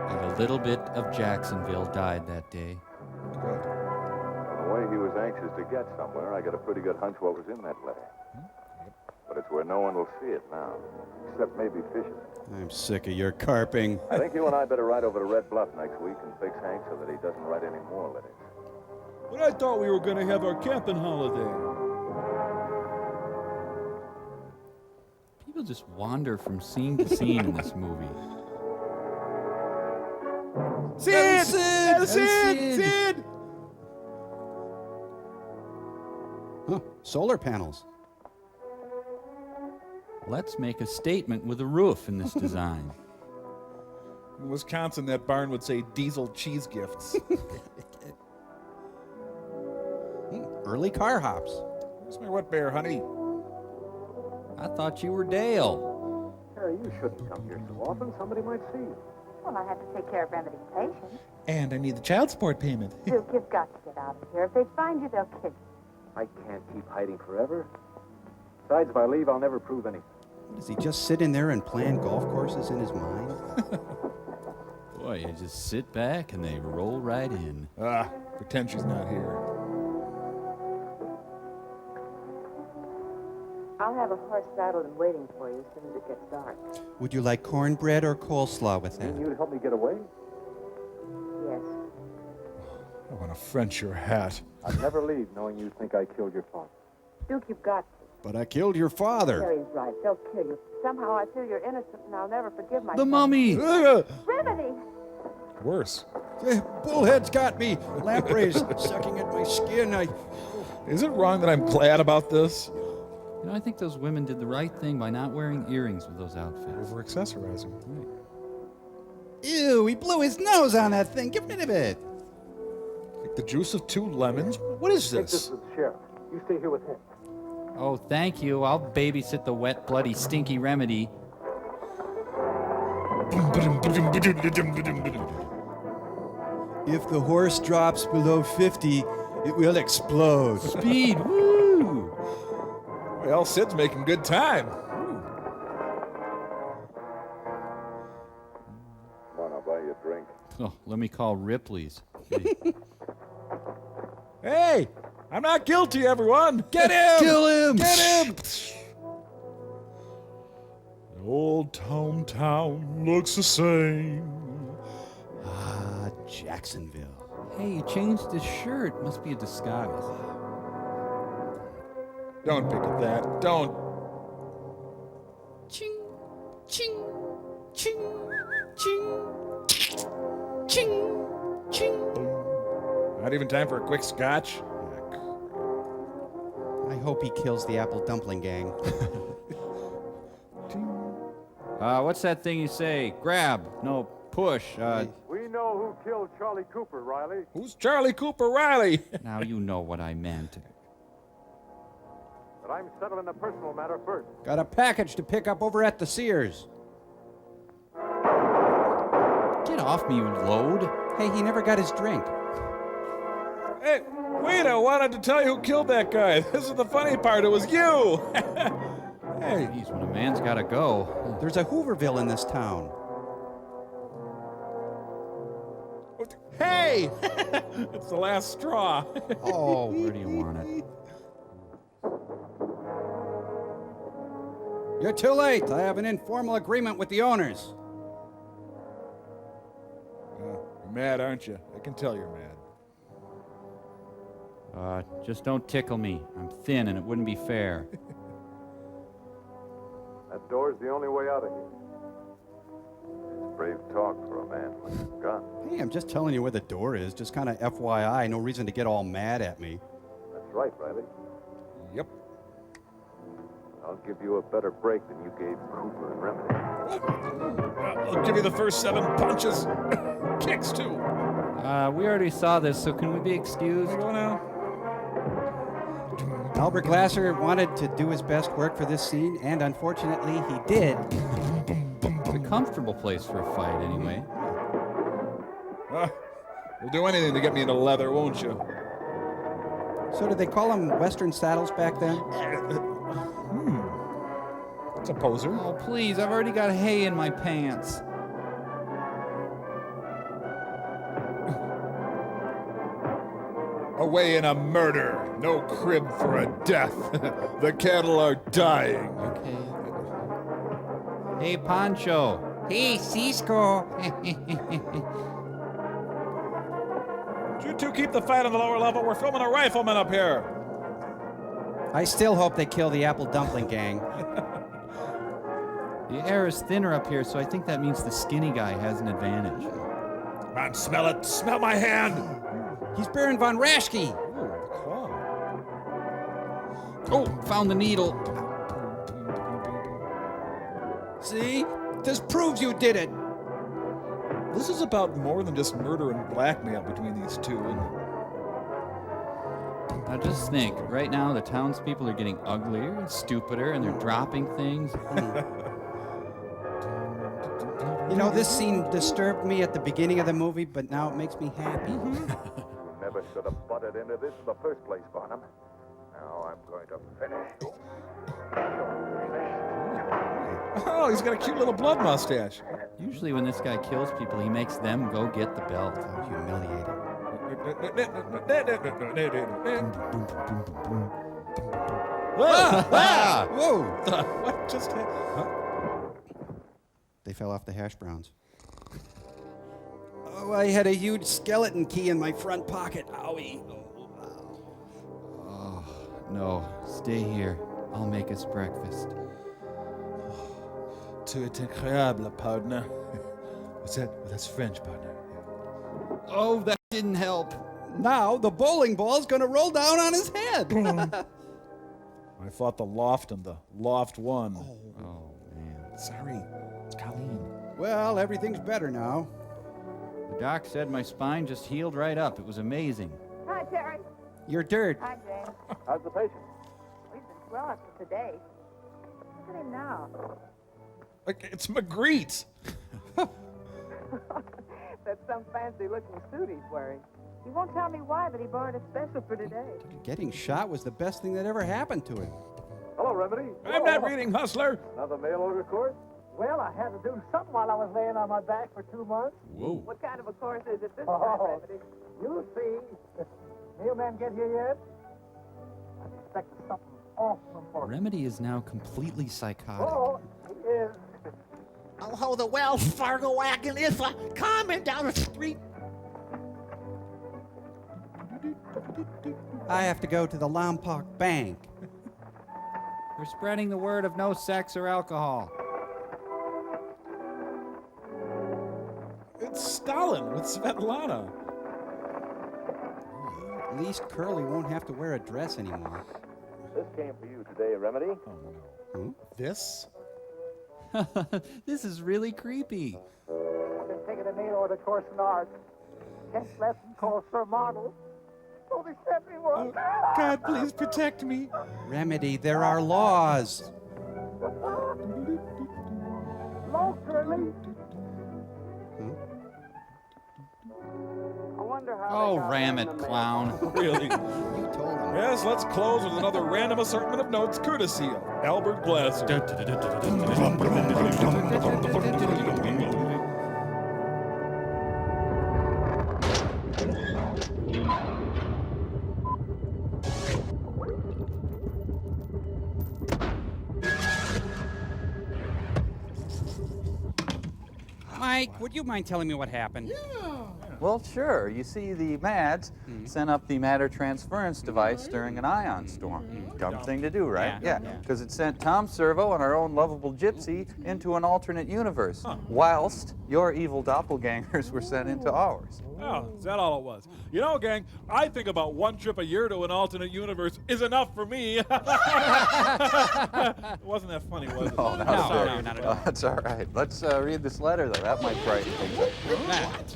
And a little bit of Jacksonville died that day. The way he was anxious to get somewhere, I got a pretty good hunch what was in that letter. But it's where no one will see it now, except maybe fishermen. I'm sick of your carping. I think you and I better ride over to Red Bluff next week and fix Hank so that he doesn't write any more letters. But I thought we were going to have our camping holiday. People just wander from scene to scene in this movie. Sid! Sid! Huh, solar panels. Let's make a statement with a roof in this design. In Wisconsin, that barn would say diesel cheese gifts. Early car hops. Where's my wet bear, honey? I thought you were Dale. Harry, you shouldn't come here so often. Somebody might see you. Well, I have to take care of Remedy's patient. And I need the child support payment. Duke, you've got to get out of here. If they find you, they'll kill you. I can't keep hiding forever. Besides, if I leave, I'll never prove anything. Does he just sit in there and plan golf courses in his mind? Boy, you just sit back and they roll right in. Pretend she's not here. I'll have a horse saddled and waiting for you as soon as it gets dark. Would you like cornbread or coleslaw with that? You'd help me get away? Yes. I want to French your hat. I'd never leave knowing you think I killed your father. Duke, you've got to. But I killed your father. Harry's right. They'll kill you. Somehow I feel you're innocent, and I'll never forgive myself. The mummy! Remedy! Worse. Bullhead's got me. Lamprey's sucking at my skin. Is it wrong that I'm glad about this? You know, I think those women did the right thing by not wearing earrings with those outfits. Over accessorizing. Right. Ew, he blew his nose on that thing. Get rid of it. Like the juice of 2 lemons? What is Take this this? to the sheriff. You stay here with him. Oh, thank you. I'll babysit the wet, bloody, stinky remedy. If the horse drops below 50, it will explode. Speed, woo! Well, Sid's making good time. Come on, I'll buy you a drink. Oh, let me call Ripley's. Hey, I'm not guilty, everyone. Get him! Kill him! Get him! The old hometown looks the same. Ah, Jacksonville. Hey, he changed his shirt. Must be a disguise. Don't pick at that. Don't. Ching, ching, ching, ching, ching, ching. Not even time for a quick scotch. I hope he kills the apple dumpling gang. What's that thing you say? Grab. No, push. We know who killed Charlie Cooper, Riley. Who's Charlie Cooper Riley? Now you know what I meant. But I'm settling a personal matter first. Got a package to pick up over at the Sears. Get off me, you load. Hey, he never got his drink. Hey, wait, I wanted to tell you who killed that guy. This is the funny part. It was you. Hey, geez, when a man's gotta go. There's a Hooverville in this town. Hey! It's the last straw. Oh, Where do you want it? you're too late. I have an informal agreement with the owners. You're mad, aren't you? I can tell you're mad. Just don't tickle me. I'm thin and it wouldn't be fair. That door's the only way out of here. It's brave talk for a man with a gun. Hey, I'm just telling you where the door is. Just kind of FYI. No reason to get all mad at me. That's right, Riley. Yep. I'll give you a better break than you gave Cooper and Remedy. I'll give you the first 7 punches. Kicks, too. We already saw this, so can we be excused? Go now. Albert Glasser wanted to do his best work for this scene, and unfortunately, he did. It's a comfortable place for a fight, anyway. You'll do anything to get me into leather, won't you? So did they call them Western saddles back then? It's a poser. Oh, please, I've already got hay in my pants. Away in a murder. No crib for a death. The cattle are dying. Okay. Hey, Pancho. Hey, Cisco. You two keep the fight on the lower level. We're filming a rifleman up here. I still hope they kill the apple dumpling gang. The air is thinner up here, so I think that means the skinny guy has an advantage. Come on, smell it. Smell my hand. He's Baron von Raschke. Oh, found the needle. See? This proves you did it. This is about more than just murder and blackmail between these two, isn't it? Now just think, right now the townspeople are getting uglier and stupider and they're dropping things. You know, this scene disturbed me at the beginning of the movie, but now it makes me happy. You never should have butted into this in the first place, Barnum. Now I'm going to finish you. Oh, he's got a cute little blood mustache. Usually when this guy kills people, he makes them go get the belt. Oh, humiliating. Whoa! What just happened? Huh? They fell off the hash browns. Oh, I had a huge skeleton key in my front pocket. Owie. Oh, no. Stay here. I'll make us breakfast. Tu es incroyable, partner. What's that? Oh, that's French, partner. Oh, that didn't help. Now the bowling ball's gonna roll down on his head. I fought the Loft and the Loft won. Oh, man. Sorry. It's Colleen. Well, everything's better now. The doc said my spine just healed right up. It was amazing. Hi, Terry. You're dirt. Hi, James. How's the patient? We've been swell up to today. Look at him now. It's Magritte. That's some fancy-looking suit he's wearing. He won't tell me why, but he borrowed a special for today. Getting shot was the best thing that ever happened to him. Hello, Remedy. I'm not reading Hustler. Another mail order course? Well, I had to do something while I was laying on my back for 2 months. Whoa. What kind of a course is it this Oh, time, Remedy? you'll see. Mailman get here yet? I'm expecting something awful important. Remedy is now completely psychotic. Oh, he is. Oh, the Wells Fargo wagon is coming down the street. I have to go to the Lompoc Bank. They're spreading the word of no sex or alcohol. It's Stalin with Svetlana. At least Curly won't have to wear a dress anymore. This came for you today, Remedy. Oh, no. This? This is really creepy. I've been taking a mail order course in art. 10th lesson called Sir Model. Only sent me one. God, please protect me. Remedy, there are laws. Hello, Curly. I wonder how Oh, they got ram that it, in the mail. clown. Really? You told him. Yes, let's close with another random assortment of notes courtesy of Albert Glasser. Mike, would you mind telling me what happened? Well, sure. You see, the MADs sent up the matter transference device during an ion storm. Dumb thing to do, right? Yeah. Because it sent Tom Servo and our own lovable Gypsy into an alternate universe, whilst your evil doppelgangers were sent into ours. Oh, is that all it was? You know, gang, I think about one trip a year to an alternate universe is enough for me. It wasn't that funny, was it? Oh, No, not at all. That's all right. Let's read this letter, though. That might brighten things up.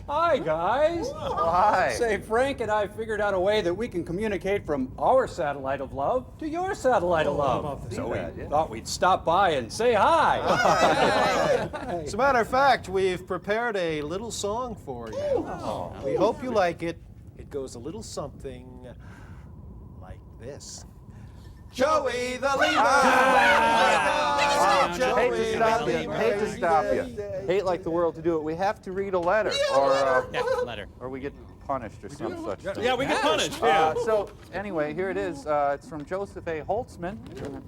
Hi, guys. Oh, hi. Say, Frank and I figured out a way that we can communicate from our satellite of love to your satellite of love. So we thought we'd stop by and say hi. As a matter of fact, we've prepared a little song for you. We hope you like it. It goes a little something like this. Joey the Lemur! Hate to stop you. Hate like the world to do it. We have to read a letter, or we get punished or some such thing. Yeah, we get punished, yeah. So anyway, here it is. It's from Joseph A. Holtzman.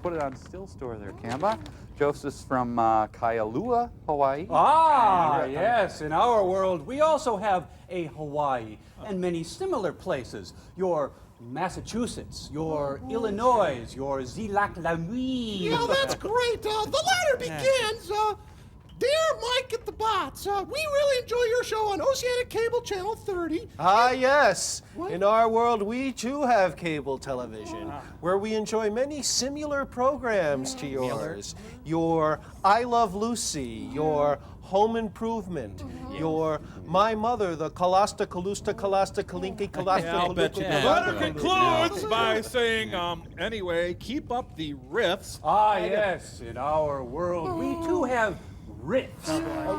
Put it on still store there, Kamba. Joseph's from Kailua, Hawaii. Ah, yes. In our world, we also have a Hawaii and many similar places. Your Massachusetts, your Illinois, your Zilac-la-Mui. Yeah, that's great. The letter begins, Dear Mike at the Bots, we really enjoy your show on Oceanic Cable Channel 30. Ah, yes. In our world, we too have cable television, where we enjoy many similar programs to yours. Your I Love Lucy, your Home Improvement, your My Mother, the Kalasta, Kalusta, Kalasta, Kalinki, Kalasta, Yeah, I'll bet you Kaluka, the letter concludes by saying, anyway, keep up the riffs. Ah, yes. In our world, we too have riffs.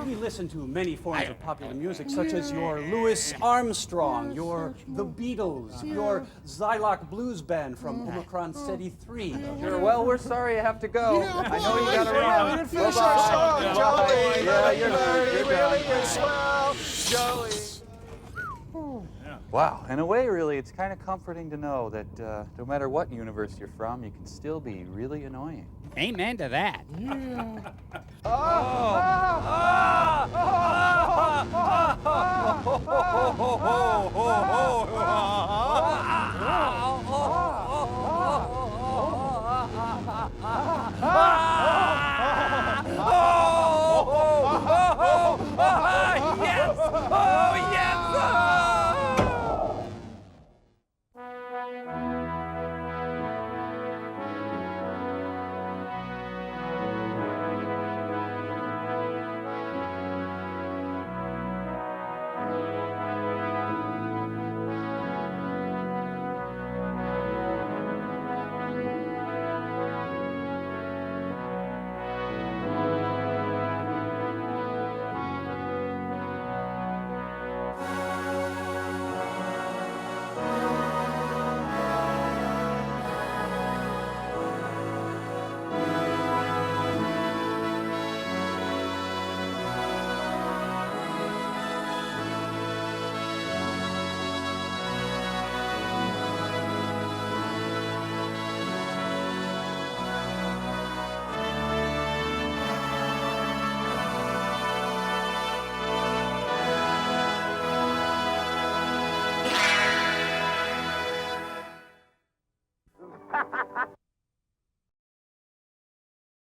We listen to many forms of popular music, such as your Louis Armstrong, your The Beatles, your Zylock Blues Band from Omicron City 3. Sure. Well, we're sorry you have to go. I know you got to run. We didn't finish our song, Joey. Yeah, you're done. You're swell, Joey. Wow. In a way, really, it's kind of comforting to know that no matter what universe you're from, you can still be really annoying. Amen to that. Oh,